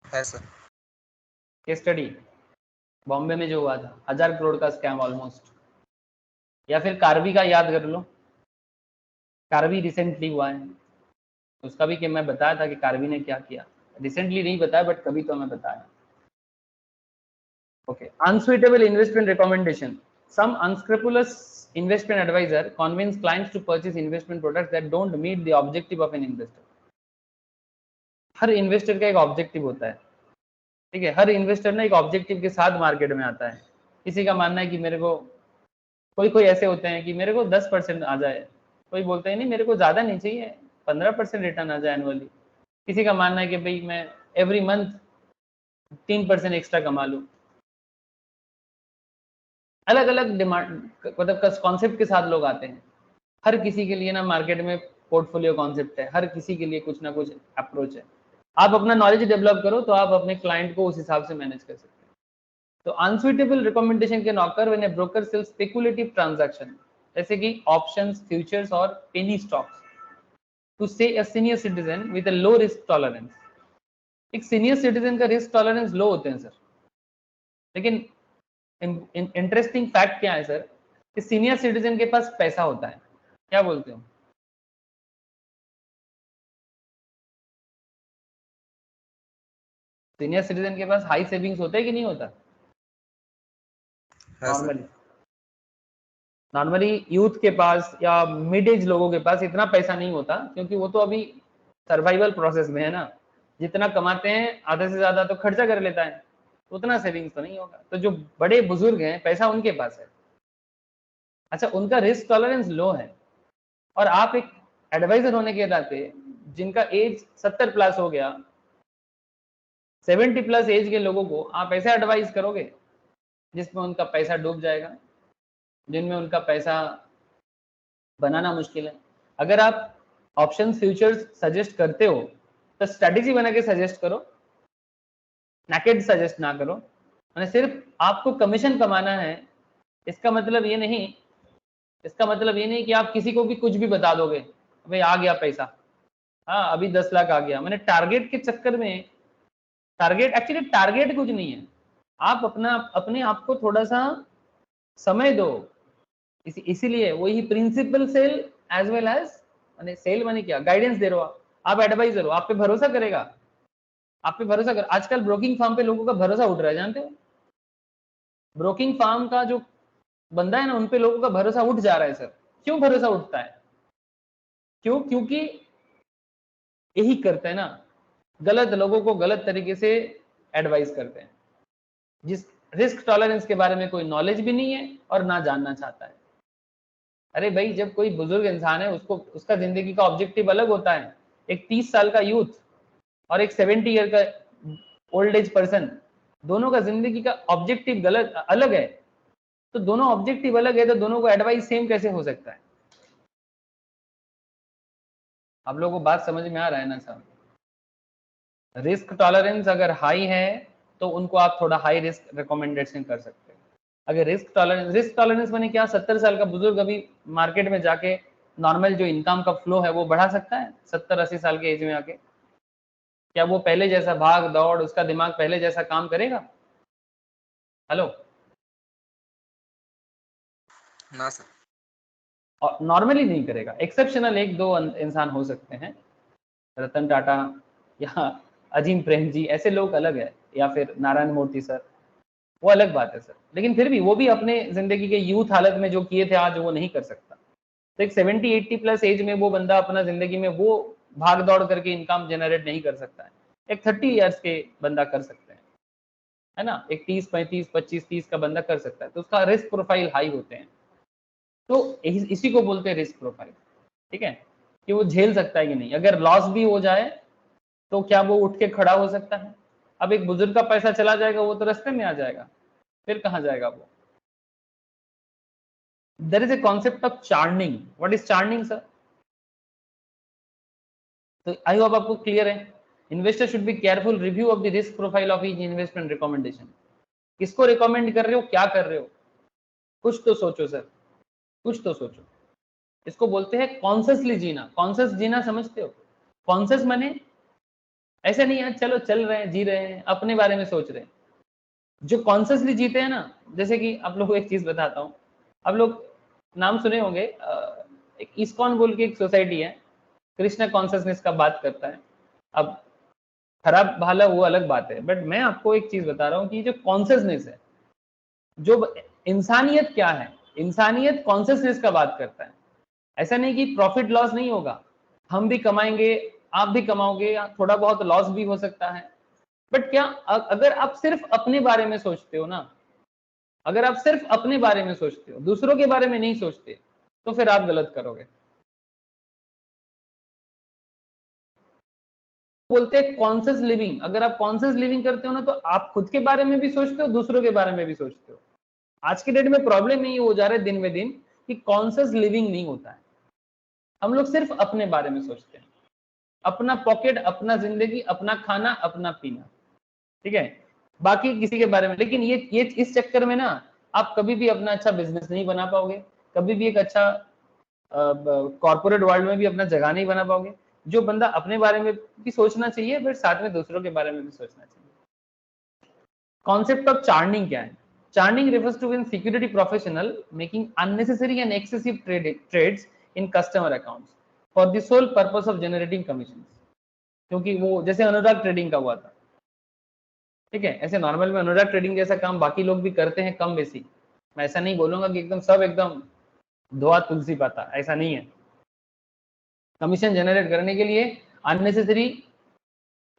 है सर। केस स्टडी बॉम्बे में जो हुआ था, 1000 करोड़ का स्कैम ऑलमोस्ट। या फिर कार्बी का याद कर लो, कार्बी रिसेंटली हुआ है, उसका भी कि मैं बताया था कि कार्बी ने क्या किया। रिसेंटली नहीं बताया, बट कभी तो मैं बताया। Okay, unsuitable investment recommendation. Some unscrupulous investment advisor convince clients to purchase investment products that don't meet the objective of an investor. Her investor का एक ऑब्जेक्टिव होता है, ठीक है। हर इन्वेस्टर ना एक ऑब्जेक्टिव के साथ मार्केट में आता है। किसी का मानना है कि मेरे को, कोई ऐसे होते हैं कि मेरे को 10% आ जाए, कोई बोलते हैं नहीं मेरे को ज्यादा नहीं चाहिए, 15% रिटर्न आ जाए एनुअली। किसी का मानना है कि भाई मैं एवरी मंथ 3% एक्स्ट्रा कमा लूं। अलग अलग डिमांड, मतलब कॉन्सेप्ट के साथ लोग आते हैं। हर किसी के लिए ना मार्केट में पोर्टफोलियो कॉन्सेप्ट है, हर किसी के लिए कुछ ना कुछ अप्रोच है। आप अपना नॉलेज डेवलप करो तो आप अपने क्लाइंट को उस हिसाब से मैनेज कर सकते हैं। तो unsuitable recommendation can occur when a broker sells speculative transaction, जैसे कि ऑप्शंस, फ्यूचर्स और penny stocks, to say a senior citizen with a low risk tolerance. एक सीनियर सिटीजन का रिस्क टॉलरेंस लो होते हैं सर, लेकिन इंटरेस्टिंग फैक्ट क्या है सर कि सीनियर सिटीजन के पास पैसा होता है। क्या बोलते हो? सीनियर सिटीजन के पास हाई सेविंग्स होता है कि नहीं होता है सर। नॉर्मली? नॉर्मली यूथ के पास या मिड एज लोगों के पास इतना पैसा नहीं होता, क्योंकि वो तो अभी सर्वाइवल प्रोसेस में है ना, जितना कमाते हैं आधे से ज्यादा तो खर्चा कर लेता है, उतना सेविंग्स तो नहीं होगा। तो जो बड़े बुजुर्ग हैं पैसा उनके पास है, अच्छा उनका रिस्क टॉलरेंस लो है, और आप एक एडवाइजर होने के नाते जिनका एज 70 प्लस हो गया, 70 प्लस एज के लोगों को आप ऐसे एडवाइस करोगे जिसमें उनका पैसा डूब जाएगा, जिनमें उनका पैसा बनाना मुश्किल है। अगर आप ऑप्शन फ्यूचर्स सजेस्ट करते हो तो स्ट्रेटेजी बना के सजेस्ट करो, नैकेड सजेस्ट ना करो। मैंने सिर्फ आपको कमीशन कमाना है, इसका मतलब ये नहीं कि आप किसी को भी कुछ भी बता दोगे, भाई आ गया पैसा, हाँ अभी 10 लाख आ गया। मैंने टारगेट के चक्कर में, टारगेट कुछ नहीं है, आप अपने आप को थोड़ा सा समय दो। इसीलिए वही principal sale as well as, माने सेल माने क्या, गाइडेंस दे रहे हो आप एडवाइजर हो, आप पे भरोसा करेगा, आप पे भरोसा कर। आजकल ब्रोकिंग फार्म पे लोगों का भरोसा उठ रहा है, जानते हो, ब्रोकिंग फार्म का जो बंदा है ना, उन पे लोगों का भरोसा उठ जा रहा है सर। क्यों भरोसा उठता है? क्योंकि यही करते हैं ना, गलत लोगों को गलत तरीके से एडवाइस करते हैं, जिस रिस्क टॉलरेंस के बारे में कोई नॉलेज भी नहीं है और ना जानना चाहता है। अरे भाई जब कोई बुजुर्ग इंसान है, उसको उसका जिंदगी का ऑब्जेक्टिव अलग होता है। एक 30 साल का यूथ और एक 70 ईयर का ओल्ड एज पर्सन, दोनों का जिंदगी का ऑब्जेक्टिव गलत अलग है। तो दोनों ऑब्जेक्टिव अलग है तो दोनों को एडवाइस सेम कैसे हो सकता है? आप लोगों को बात समझ में आ रहा है ना साहब? रिस्क टॉलरेंस अगर हाई है तो उनको आप थोड़ा हाई रिस्क रिकमेंडेशन कर सकते हैं। अगर रिस्क टॉलरेंस माने क्या, 70 साल का बुजुर्ग अभी मार्केट में जाके नॉर्मल जो इनकम का फ्लो है वो बढ़ा सकता है 70-80 साल के एज में आके? क्या वो पहले जैसा भाग दौड़, उसका दिमाग पहले जैसा काम करेगा? हेलो, ना सर, और नॉर्मली नहीं करेगा। एक्सेप्शनल एक दो इंसान हो सकते हैं, रतन टाटा या अजीम प्रेम जी, ऐसे लोग अलग है, या फिर नारायण मूर्ति सर, वो अलग बात है सर। लेकिन फिर भी वो भी अपने जिंदगी के यूथ हालत में जो किए थे आज वो नहीं कर सकता। तो एक 70-80 प्लस एज में वो बंदा अपना जिंदगी में वो भाग दौड़ करके इनकम जनरेट नहीं कर सकता है। एक 30 इयर्स के बंदा कर सकते हैं, है ना, एक 30-35-25-30 का बंदा कर सकता है, तो उसका रिस्क प्रोफाइल हाई होते हैं। तो इसी को बोलते हैं रिस्क प्रोफाइल, ठीक है, कि वो झेल सकता है कि नहीं। अगर लॉस भी हो जाए तो क्या वो उठ के खड़ा हो सकता है? अब एक बुजुर्ग का पैसा चला जाएगा, वो तो रास्ते में आ जाएगा, फिर कहाँ जाएगा वो? There is a concept of charning. What is charning, sir? तो आई होप आपको क्लियर है। Investor should be careful review of the risk profile of each investment recommendation. किसको रिकमेंड कर रहे हो, क्या कर रहे हो, कुछ तो सोचो सर, कुछ तो सोचो। इसको बोलते हैं कॉन्शियसली जीना। कॉन्शियस जीना समझते हो? कॉन्शियस माने ऐसे नहीं है चलो चल रहे हैं, जी रहे हैं, अपने बारे में सोच रहे हैं। जो कॉन्शियसली जीते हैं ना, जैसे कि आप लोगों को एक चीज बताता हूँ, आप लोग नाम सुने होंगे, एक इस्कॉन बोल के एक सोसाइटी है, कृष्णा कॉन्शियसनेस का बात करता है। अब खराब भाला वो अलग बात है, बट मैं आपको एक चीज बता रहा हूँ कि जो कॉन्शियसनेस है, जो इंसानियत क्या है, इंसानियत कॉन्शियसनेस का बात करता है। ऐसा नहीं कि प्रॉफिट लॉस नहीं होगा, हम भी कमाएंगे, आप भी कमाओगे, थोड़ा बहुत लॉस भी हो सकता है, बट क्या अगर आप सिर्फ अपने बारे में सोचते हो ना, अगर आप सिर्फ अपने बारे में सोचते हो, दूसरों के बारे में नहीं सोचते, तो फिर आप गलत करोगे। बोलते हैं कॉन्शियस लिविंग। अगर आप कॉन्शियस लिविंग करते हो ना, तो आप खुद के बारे में भी सोचते हो, दूसरों के बारे में भी सोचते हो। आज के डेट में प्रॉब्लम यही हो जा रहा है दिन में दिन कि कॉन्शियस लिविंग नहीं होता है। हम लोग सिर्फ अपने बारे में सोचते हैं, अपना पॉकेट, अपना जिंदगी, अपना खाना, अपना पीना, ठीक है, बाकी किसी के बारे में। लेकिन ये इस चक्कर में ना आप कभी भी अपना अच्छा बिजनेस नहीं बना पाओगे, कभी भी एक अच्छा कॉर्पोरेट वर्ल्ड में भी अपना जगह नहीं बना पाओगे। जो बंदा अपने बारे में भी सोचना चाहिए, फिर साथ में दूसरों के बारे में भी सोचना चाहिए। कॉन्सेप्ट ऑफ चार्निंग क्या है? चार्निंग refers to when security professional making unnecessary and excessive trades in customer accounts for the sole purpose of generating commissions। क्योंकि वो जैसे अनुराग ट्रेडिंग का हुआ था, ठीक है, ऐसे नॉर्मल में अनुराग ट्रेडिंग जैसा काम बाकी लोग भी करते हैं कम बेसी। मैं ऐसा नहीं बोलूंगा कि एकदम सब एकदम धोआ तुलसी पाता, ऐसा नहीं है। कमीशन जनरेट करने के लिए अननेसेसरी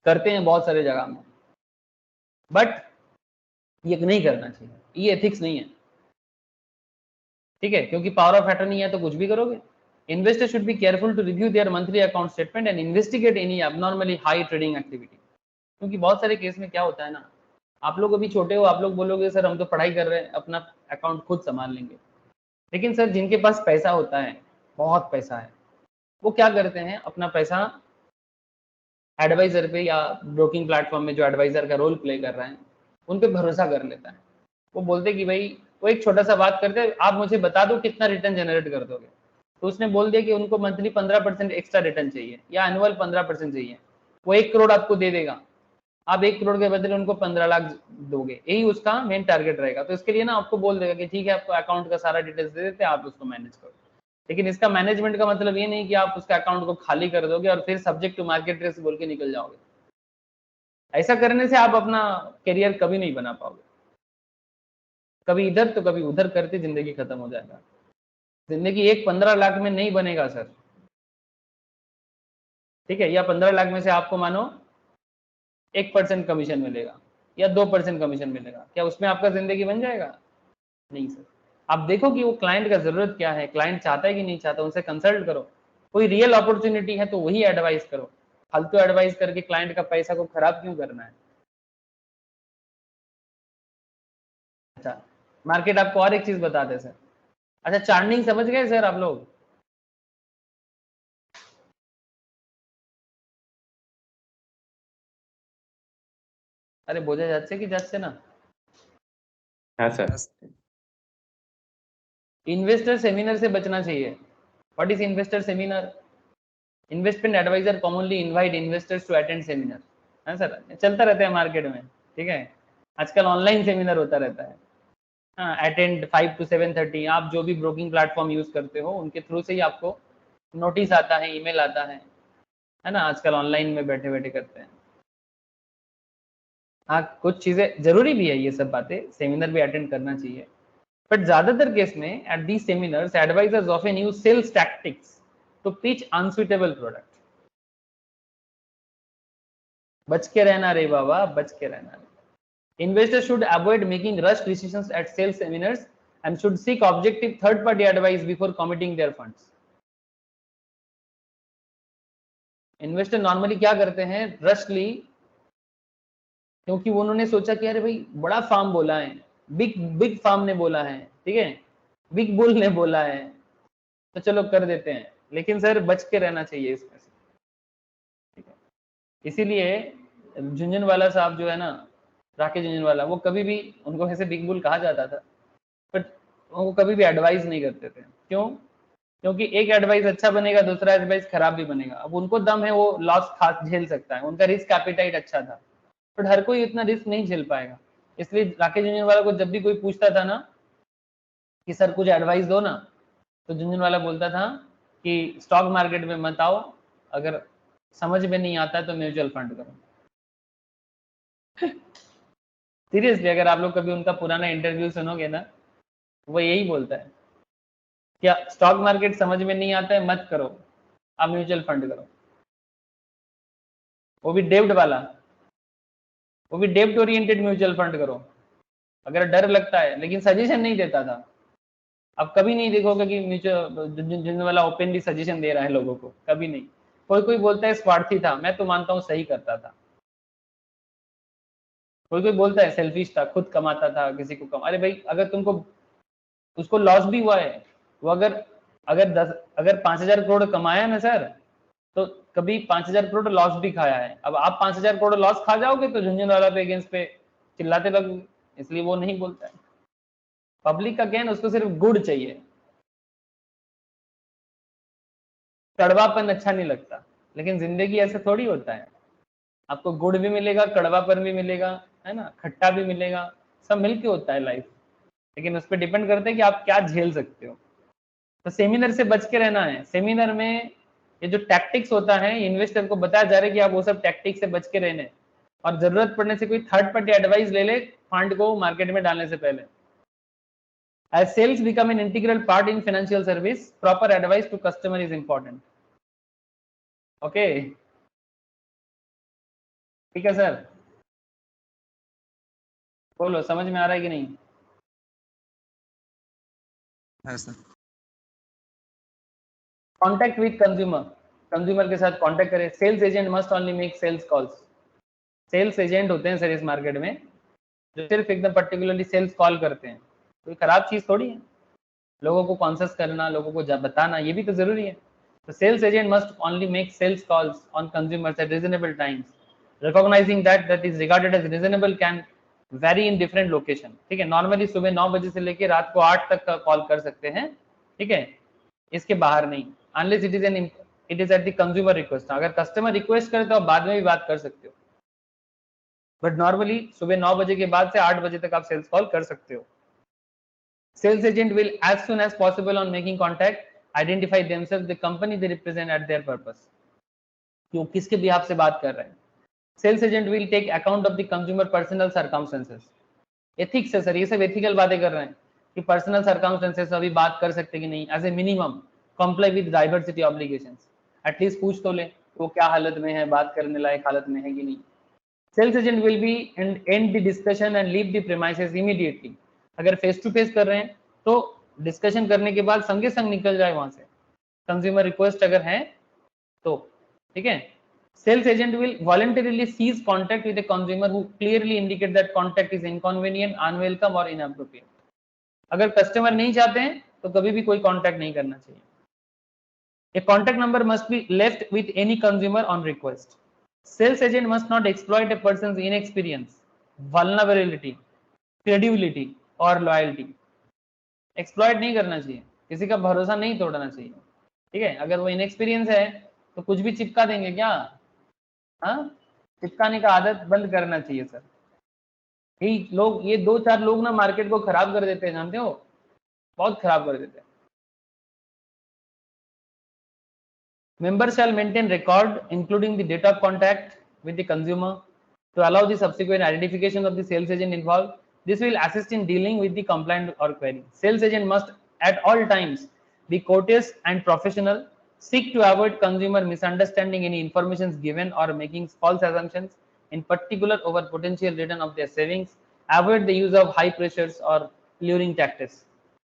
करते हैं बहुत सारे जगह में, बट ये नहीं करना चाहिए, ये एथिक्स नहीं है, ठीक है, क्योंकि पावर ऑफ अटर्नी है तो कुछ भी करोगे। Investor should be careful to review their monthly account statement and investigate any abnormally high trading activity. क्योंकि बहुत सारे केस में क्या होता है ना, आप लोग अभी छोटे हो, आप लोग बोलोगे सर हम तो पढ़ाई कर रहे हैं, अपना अकाउंट खुद संभाल लेंगे, लेकिन सर जिनके पास पैसा होता है, बहुत पैसा है, वो क्या करते हैं, अपना पैसा एडवाइजर पे या ब्रोकिंग प्लेटफॉर्म में जो एडवाइजर का रोल प्ले कर रहे हैं उन पे भरोसा कर लेता है। वो बोलते कि भाई, वो एक छोटा सा बात करते हैं, आप मुझे बता दो कितना रिटर्न जनरेट कर दोगे, तो उसने बोल दिया कि उनको मंथली 15% एक्स्ट्रा रिटर्न चाहिए या एनुअल 15% चाहिए, वो 1 करोड़ आपको दे देगा, आप 1 करोड़ के बदले उनको 15 लाख दोगे, यही उसका मेन टारगेट रहेगा। तो इसके लिए ना आपको बोल देगा कि ठीक है, आपको अकाउंट का सारा डिटेल्स दे देते हैं, आप उसको मैनेज करो। लेकिन इसका मैनेजमेंट का मतलब ये नहीं कि आप उसका अकाउंट को खाली कर दोगे और फिर सब्जेक्ट टू मार्केट रिस्क बोल के निकल जाओगे। ऐसा करने से आप अपना करियर कभी नहीं बना पाओगे, कभी इधर तो कभी उधर करते जिंदगी खत्म हो जाएगा। जिंदगी एक 15 लाख में नहीं बनेगा सर, ठीक है, या 15 लाख में से आपको मानो 1% कमीशन मिलेगा या 2% कमीशन मिलेगा, क्या उसमें आपका जिंदगी बन जाएगा? नहीं सर। आप देखो कि वो क्लाइंट का जरूरत क्या है, क्लाइंट चाहता है कि नहीं चाहता, उनसे कंसल्ट करो, कोई रियल अपॉर्चुनिटी है तो वही एडवाइस करो, फालतू एडवाइस करके क्लाइंट का पैसा को खराब क्यों करना है। अच्छा, मार्केट आपको और एक चीज बताते सर। अच्छा, चार्निंग समझ गए सर आप लोग? अरे बोझा যাচ্ছে কি যাচ্ছে না? हाँ सर। इन्वेस्टर सेमिनार से बचना चाहिए। What is investor seminar? Investment adviser commonly invite investors to attend seminar. है सर, चलता रहता है मार्केट में, ठीक है, आजकल ऑनलाइन सेमिनार होता रहता है। हाँ, अटेंड 5 to 7:30, आप जो भी ब्रोकिंग प्लेटफॉर्म यूज करते हो उनके थ्रू से ही आपको नोटिस आता है, ईमेल आता है ना, आजकल ऑनलाइन में बैठे बैठे करते हैं। हाँ, कुछ चीजें जरूरी भी है, ये सब बातें सेमिनार भी अटेंड करना चाहिए, बट ज्यादातर केस में at these seminars advisers often use sales tactics to pitch unsuitable product. बच के रहना रे बाबा, बच के रहना रे। Investors should avoid making rushed decisions at sales seminars and should seek objective third-party advice before committing their funds. Investor normally क्या करते हैं, रशली, क्योंकि उन्होंने सोचा कि अरे भाई बड़ा फार्म बोला है, बिग फार्म ने बोला है, ठीक है, बिग बुल ने बोला है, तो चलो कर देते हैं। लेकिन सर बच के रहना चाहिए इसमें से, ठीक है। इसीलिए झुंझुनवाला साहब जो है ना, राकेश झुंझुनवाला, वो कभी भी, उनको वैसे बिग बुल कहा जाता था, बट वो कभी भी एडवाइस नहीं करते थे। क्यों? क्योंकि एक एडवाइस अच्छा बनेगा, दूसरा एडवाइस खराब भी बनेगा। अब उनको दम है, वो लॉस खास झेल सकता है, उनका रिस्क एपेटाइट अच्छा था, बट हर कोई इतना रिस्क नहीं झेल पाएगा। इसलिए राकेश झुंझुनवाला को जब भी कोई पूछता था ना कि सर कुछ एडवाइस दो ना, तो झुंझुनवाला बोलता था कि स्टॉक मार्केट में मत आओ, अगर समझ में नहीं आता है तो म्यूचुअल फंड करो। सीरियसली, अगर आप लोग कभी उनका पुराना इंटरव्यू सुनोगे ना, वो यही बोलता है, क्या स्टॉक मार्केट समझ में नहीं आता है मत करो, आप म्यूचुअल फंड करो, वो भी डेब्ट वाला, वो भी डेब्ट ओरिएंटेड म्यूचुअल फंड करो अगर डर लगता है, लेकिन सजेशन नहीं देता था। आप कभी नहीं देखोगे कि म्यूचुअल वाला ओपनली सजेशन दे रहा है लोगों को, कभी नहीं। कोई कोई बोलता है स्वार्थी था, मैं तो मानता हूँ सही करता था। कोई कोई बोलता है सेल्फिश था, खुद कमाता था, किसी को अरे भाई, अगर तुमको उसको लॉस भी हुआ है, वो अगर 5,000 करोड़ कमाया ना सर, तो कभी 5,000 करोड़ लॉस भी खाया है। अब आप 5,000 करोड़ लॉस खा जाओगे तो झुंझुनवाला पे अगेंस्ट पे चिल्लाते लगोगे, इसलिए वो नहीं बोलता है। पब्लिक का कहना, उसको सिर्फ गुड चाहिए, कड़वापन अच्छा नहीं लगता। लेकिन जिंदगी ऐसा थोड़ी होता है, आपको गुड़ भी मिलेगा, कड़वापन भी मिलेगा, है ना, खट्टा भी मिलेगा, सब मिलके होता है लाइफ। लेकिन उस पर डिपेंड करता है कि आप क्या झेल सकते हो। तो सेमिनार से बच के रहना है। सेमिनार में ये जो टैक्टिक्स होता है, इन्वेस्टर को बताया जा रहा है कि आप वो सब टैक्टिक्स से बच के रहने, और जरूरत पड़ने से कोई थर्ड पार्टी एडवाइस ले ले फंड को मार्केट में डालने से पहले। As sales become an integral part in financial service, proper advice to customer is important. Okay, ठीक है सर, बोलो समझ में आ रहा है कि नहीं? हाँ सर। कॉन्टैक्ट विद कंज्यूमर, कंज्यूमर के साथ कॉन्टैक्ट करें। Sales agent must only make sales calls. Sales agent होते हैं सर इस मार्केट में जो सिर्फ एकदम पर्टिकुलरली सेल्स कॉल करते हैं। कोई खराब चीज थोड़ी है, लोगों को कॉन्शियस करना, लोगों को बताना, ये भी तो जरूरी है। तो sales agent must only make sales calls on consumers at reasonable times, recognising that is regarded as reasonable can vary in different location. ठीक है, नॉर्मली सुबह 9 बजे से लेकर रात को 8 तक का कॉल कर सकते हैं, ठीक है, इसके बाहर नहीं, unless it is at the consumer request. अगर कस्टमर रिक्वेस्ट करे तो आप बाद में भी बात कर सकते हो, बट नॉर्मली सुबह 9 बजे के बाद से 8 बजे तक आप सेल्स कॉल कर सकते हो। Sales agent will as soon as possible on making contact identify themselves, the company they represent at their purpose, कि वो किसके बिहाफ से बात कर रहे हैं। Sales agent will take account of the consumer personal circumstances. Ethics है सर, ये सब एथिकल बातें कर रहे हैं कि पर्सनल सर्कमस्टेंसेस अभी बात कर सकते कि नहीं। As a minimum comply with diversity obligations, at least पूछ तो ले वो क्या हालत में है, बात करने लायक हालत में है कि नहीं। Sales agent will be end the discussion and leave the premises immediately. अगर फेस टू फेस कर रहे हैं तो डिस्कशन करने के बाद संगे संग निकल जाए वहां से, कंज्यूमर रिक्वेस्ट अगर है तो, ठीक है। Sales agent will voluntarily cease contact with the consumer who clearly indicate that contact is inconvenient, unwelcome और इनअप्रोप्रिएट। अगर कस्टमर नहीं चाहते हैं तो कभी भी कोई कॉन्टैक्ट नहीं करना चाहिए। A contact number must be left with any consumer on request. Sales agent must not exploit a person's inexperience, vulnerability, credibility और loyalty. Exploit नहीं करना चाहिए, किसी का भरोसा नहीं तोड़ना चाहिए, ठीक है। अगर वो इनएक्सपीरियंस है तो कुछ भी चिपका देंगे क्या? हाँ, चिपकाने का आदत बंद करना चाहिए सर। ये 2-4 लोग ना मार्केट को खराब कर देते हैं, जानते हो, बहुत खराब कर देते हैं। Members shall maintain record including the date of contact with the consumer to allow the subsequent identification of the sales agent involved. This will assist in dealing with the complaint or query. Sales agent must at all times be courteous and professional, seek to avoid consumer misunderstanding any information given or making false assumptions, in particular over potential return of their savings, avoid the use of high pressures or luring tactics.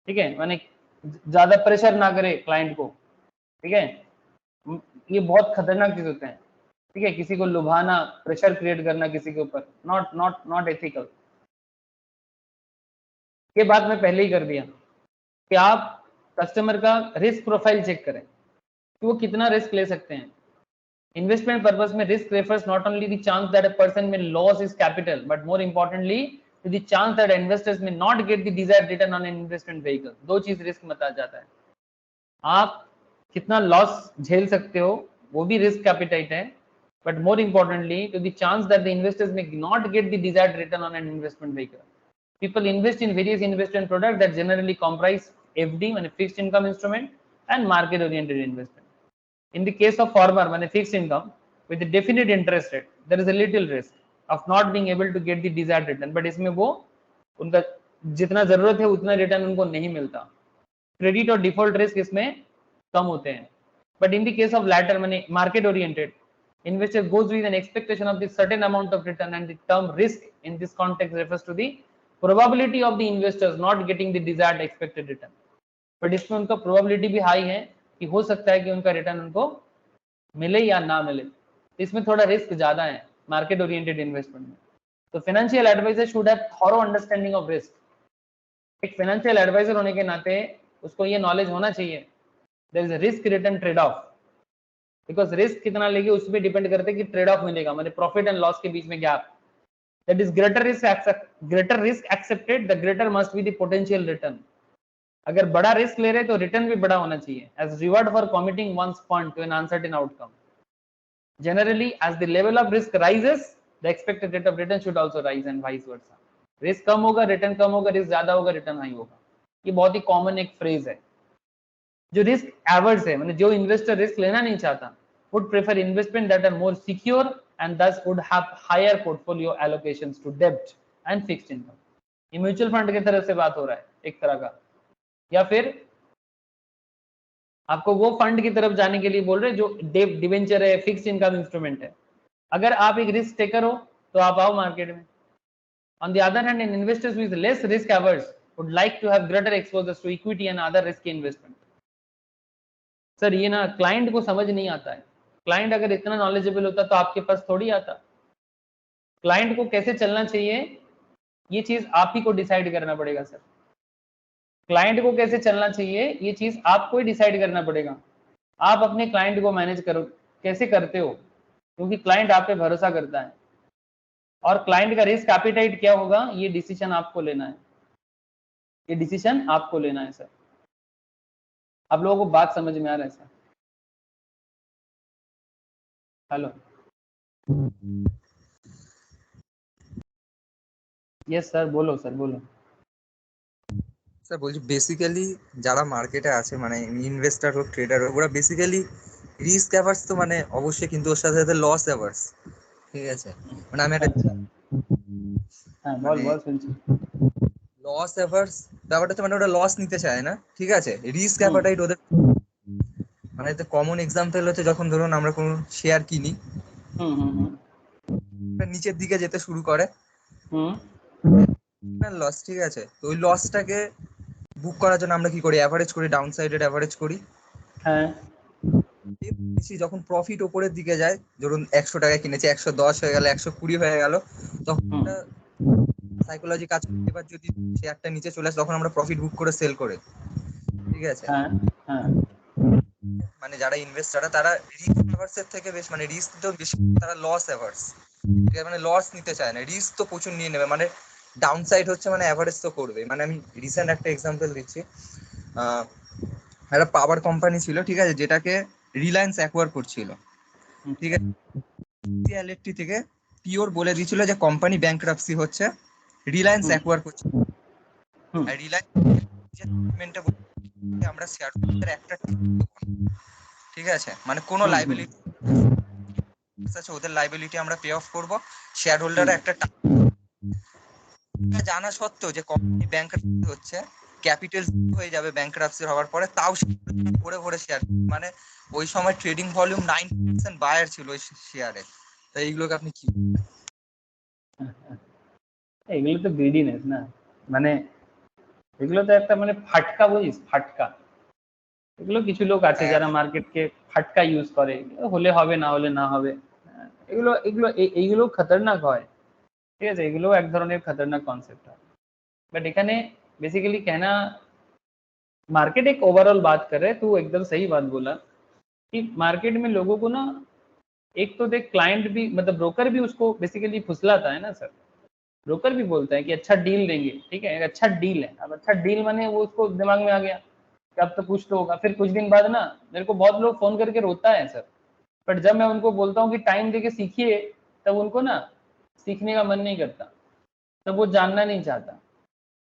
ठीक है, माने ज्यादा प्रेशर ना करे क्लाइंट को, ठीक है, ये बहुत खतरनाक चीज होते हैं, ठीक है। किसी को लुभाना, प्रेशर क्रिएट करना किसी के ऊपर, नॉट एथिकल। ये बात मैं पहले ही कर दिया कि आप कस्टमर का रिस्क प्रोफाइल चेक करें कि वो कितना रिस्क ले सकते हैं। इन्वेस्टमेंट पर्पस में risk refers not only the chance that a person may loss his capital but more importantly to the chance that investors may not get the desired return on an investment vehicle. दो चीज रिस्क में आ जाता है, आप कितना लॉस झेल सकते हो वो भी रिस्क कैपिटाइट है, but more importantly to the chance that the investors may not get the desired return on an investment vehicle. People invest in various investment products that generally comprise FD, माने fixed income instrument, and market oriented investment. In the case of former, माने fixed income with a definite interest rate, there is a little risk of not being able to get the desired return, but इसमें वो उनका जितना जरूरत है उतना रिटर्न उनको नहीं मिलता। क्रेडिट और डिफॉल्ट रिस्क इसमें कम होते हैं, but in the case of latter, माने market oriented, investor goes with an expectation of the certain amount of return, and the term risk in this context refers to the probability of the investors not getting the desired expected return. But इसमें उनका प्रोबेबिलिटी भी हाई है कि हो सकता है कि उनका रिटर्न उनको मिले या ना मिले, इसमें थोड़ा रिस्क ज्यादा है मार्केट ओरिएंटेड इन्वेस्टमेंट में। तो financial adviser should have thorough understanding of risk. एक फाइनेंशियल एडवाइजर होने के नाते उसको ये नॉलेज होना चाहिए there is a risk return trade off, because risk कितना लेंगे उस पर डिपेंड करते हैं कि ट्रेड ऑफ मिलेगा, मतलब प्रॉफिट एंड लॉस के बीच में gap. That is greater risk accepted, the greater must be the potential return. अगर बड़ा रिस्क ले रहे तो रिटर्न भी बड़ा होना चाहिए as reward for committing one's fund to an uncertain outcome. Generally, as the level of risk rises, the expected rate of return should also rise and vice versa. Risk कम होगा रिटर्न कम होगा, रिस्क ज्यादा होगा रिटर्न हाई होगा। ये बहुत ही कॉमन एक फ्रेज है। जो रिस्क एवर्स है, मतलब जो इन्वेस्टर रिस्क लेना नहीं चाहता, would prefer investment that are more secure and thus would have higher portfolio allocations to debt and fixed income. ये म्यूचुअल फंड की तरफ से बात हो रहा है एक तरह का, या फिर आपको वो फंड की तरफ जाने के लिए बोल रहे हैं जो डिवेंचर है, फिक्स्ड इनकम इंस्ट्रूमेंट है। अगर आप एक रिस्क टेकर हो तो आप आओ मार्केट में। On the other hand, in investors with less risk averse would like to have greater exposure to equity and other risky investment. Sir ये ना क्लाइंट को समझ नहीं आता है। क्लाइंट अगर इतना नॉलेजेबल होता तो आपके पास थोड़ी आता। क्लाइंट को कैसे चलना चाहिए ये चीज आप ही को डिसाइड करना पड़ेगा सर। क्लाइंट को कैसे चलना चाहिए ये चीज आपको ही डिसाइड करना पड़ेगा। आप अपने क्लाइंट को मैनेज करो, कैसे करते हो, क्योंकि क्लाइंट आप पे भरोसा करता है और क्लाइंट का रिस्क एपेटाइट क्या होगा ये डिसीजन आपको लेना है। ये डिसीजन आपको लेना है सर। आप लोगों को बात समझ में आ रहा है सर? हेलो, यस सर, बोलो सर, बोलो। স্যার বলছি বেসিক্যালি যারা মার্কেটে আছে মানে ইনভেস্টর হোক ট্রেডার হোক ওরা বেসিক্যালি রিস্ক অ্যাভার্স তো মানে অবশ্যই, কিন্তু ওর সাথে সাথে লস অ্যাভার্স। ঠিক আছে, মানে আমি একটা আচ্ছা, হ্যাঁ বল বল, শুনছি। লস অ্যাভার্স ব্যাপারটা হচ্ছে মানে ওরা লস নিতে চায় না। ঠিক আছে, রিস্ক অ্যাপাটাইট ওদের মানে এতে কমন এক্সাম্পল হচ্ছে যখন ধরুন আমরা কোনো শেয়ার কিনি, নিচের দিকে যেতে শুরু করে লস। ঠিক আছে, তো ওই লসটাকে বুক করার জন্য আমরা কি করি, অ্যাভারেজ করি, ডাউন সাইডেড অ্যাভারেজ করি। হ্যাঁ, যখন প্রফিট উপরের দিকে যায়, ধরুন 100 টাকা কিনেছে 110 হয়ে গেল, 120 হয়ে গেল, তখন সাইকোলজি কাজ করে। এবার যদি শেয়ারটা নিচে চলে আসে তখন আমরা প্রফিট বুক করে সেল করে। ঠিক আছে, মানে যারা ইনভেস্টররা তারা রিস্ক অ্যাভার্সের থেকে বেশ মানে রিস্ক তো বেশি, তারা লস অ্যাভার্স। ঠিক আছে, মানে লস নিতে চায় না, রিস্ক তো প্রচুর নিয়ে নেবে, মানে ডাউন সাইড হচ্ছে মানে অ্যাভারেজ তো করবে। মানে আমি রিসেন্ট একটা এক্সাম্পল দিচ্ছি, একটা পাওয়ার কোম্পানি ছিল, ঠিক আছে, যেটাকে রিলায়েন্স অ্যাকোয়ার করছিল। ঠিক আছে, ইলেকট্রিক থেকে পিওর বলে দিয়েছিল যে কোম্পানি ব্যাংকরাপসি হচ্ছে, রিলায়েন্স অ্যাকোয়ার করছে। আর রিলায়েন্স আমরা শেয়ার হোল্ডার একটা, ঠিক আছে, মানে কোনো লাইবিলিটি আছে ওদের লাইবিলিটি আমরা পে অফ করব, শেয়ার হোল্ডার একটা জানা সত্ত্বেও যে কোম্পানি ব্যাংকরাপসি হচ্ছে, ক্যাপিটাল হয়ে যাবে ব্যাংকরাপসি হওয়ার পরে, তাও ভরে ভরে শেয়ার, মানে ওই সময় ট্রেডিং ভলিউম 90% বায়ার ছিল ওই শেয়ারে। তো এইগুলোকে আপনি কি, এগুলো তো গ্রিডিনেস না, মানে এগুলো তো একটা মানে ফাটকা, বুঝিস, ফাটকা। এগুলো কিছু লোক আছে যারা মার্কেটকে ফাটকা ইউজ করে, হলে হবে না হলে না হবে। এগুলো এগুলো এইগুলো খতরনাক হয়। ঠিক আছে, এগুলো এক ধরনের खतरनाक कॉन्सेप्ट है। बट এখানে बेसिकली कहना, मार्केट एक ओवरऑल बात कर रहे हैं, तू एकदम सही बात बोला कि मार्केट में लोगों को ना, एक तो देख क्लाइंट भी मतलब ब्रोकर भी उसको बेसिकली फुसलाता है ना सर। ब्रोकर भी बोलता है कि अच्छा डील देंगे, ठीक है, अच्छा डील है। अब अच्छा डील माने वो उसको दिमाग में आ गया कि अब तो कुछ तो होगा। फिर कुछ दिन बाद ना मेरे को बहुत लोग फोन करके रोता है सर, बट जब मैं उनको बोलता हूँ कि टाइम देके सीखिए, तब उनको ना सीखने का मन नहीं करता, तब वो जानना नहीं चाहता।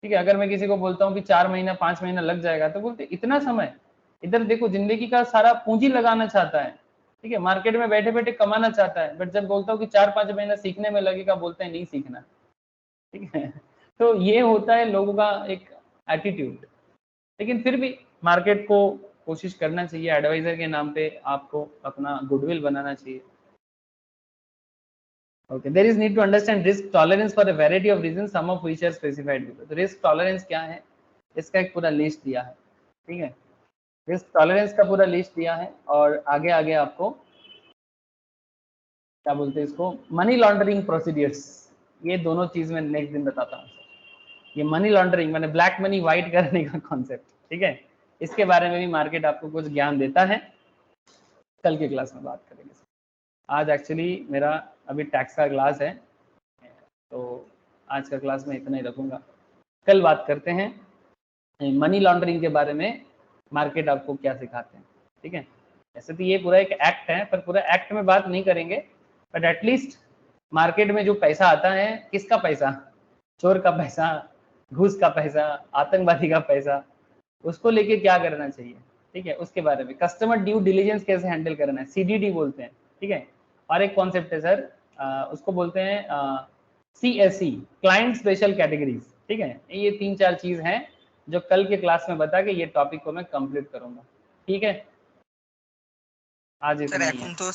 ठीक है, अगर मैं किसी को बोलता हूँ कि 4 महीना 5 महीना लग जाएगा, तो बोलते इतना समय, इधर देखो जिंदगी का सारा पूंजी लगाना चाहता है। ठीक है, मार्केट में बैठे बैठे कमाना चाहता है, बट जब बोलता हूँ कि 4-5 महीना सीखने में लगेगा, बोलते हैं नहीं सीखना। ठीक है, तो ये होता है लोगों का एक एटीट्यूड। लेकिन फिर भी मार्केट को कोशिश करना चाहिए, एडवाइजर के नाम पे आपको अपना गुडविल बनाना चाहिए। Okay, there is need to understand risk tolerance for a variety of reasons, some of which are specified below. तो risk tolerance क्या है, इसका एक पूरा लिस्ट दिया है। ठीक है, रिस्क टॉलरेंस का पूरा लिस्ट दिया है, और आगे आगे आपको क्या बोलते हैं इसको, मनी लॉन्ड्रिंग प्रोसीडियर्स, ये दोनों चीज में नेक्स्ट दिन बताता हूँ। ये मनी लॉन्ड्रिंग माने ब्लैक मनी व्हाइट करने का कॉन्सेप्ट, ठीक है, इसके बारे में भी मार्केट आपको कुछ ज्ञान देता है। कल के क्लास में बात करेंगे। आज एक्चुअली मेरा अभी टैक्स का क्लास है, तो आज का क्लास में इतना ही रखूंगा। कल बात करते हैं मनी लॉन्ड्रिंग के बारे में, मार्केट आपको क्या सिखाते हैं। ठीक है, ऐसे तो ये पूरा एक एक्ट है, पर पूरा एक्ट में बात नहीं करेंगे, बट एटलीस्ट मार्केट में जो पैसा आता है, किसका पैसा, चोर का पैसा, घूस का पैसा, आतंकवादी का पैसा, उसको लेके क्या करना चाहिए। ठीक है, उसके बारे में कस्टमर ड्यू डिलीजेंस कैसे हैंडल करना है, CDD बोलते हैं। ठीक है, और एक कॉन्सेप्ट है सर, उसको बोलते हैं CSC, क्लाइंट स्पेशल कैटेगरीज। ठीक है, ये 3-4 चीज हैं जो कल के क्लास में बता के ये टॉपिक को मैं कंप्लीट करूंगा, ठीक है। आज স্যার इतना ही এখন है। তো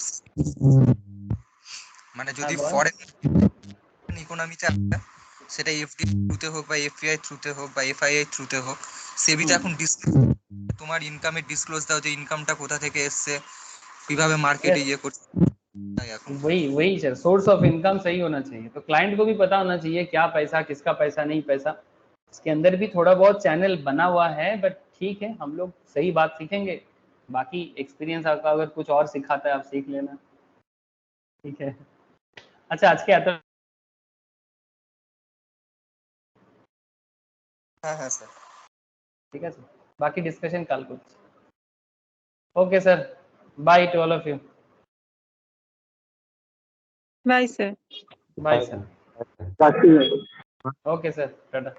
মানে যদি हाँ, बोल। ফরেন ইকোনমিতে সেটা এফডি থ্রুতে হোক বা এফআই থ্রুতে হোক বা এফআইআই থ্রুতে হোক, সেবিতে এখন তোমার ইনকামের ডিসক্লোজ দাও যে ইনকামটা কোথা থেকে এসছে, কিভাবে মার্কেটে ইয়ে করছে। वही सर, सोर्स ऑफ इनकम सही होना चाहिए, तो क्लाइंट को भी पता होना चाहिए क्या पैसा, किसका पैसा, नहीं पैसा। इसके अंदर भी थोड़ा बहुत चैनल बना हुआ है, बट ठीक है, हम लोग सही बात सीखेंगे। बाकी एक्सपीरियंस आपका अगर कुछ और सिखाता है आप सीख लेना, ठीक है। अच्छा, आज के आता হ্যাঁ হ্যাঁ স্যার। ठीक है सर, बाकी डिस्कशन कल कुछ। Okay sir, bye to all of you. Bye sir. Bye sir. Okay sir, Tata.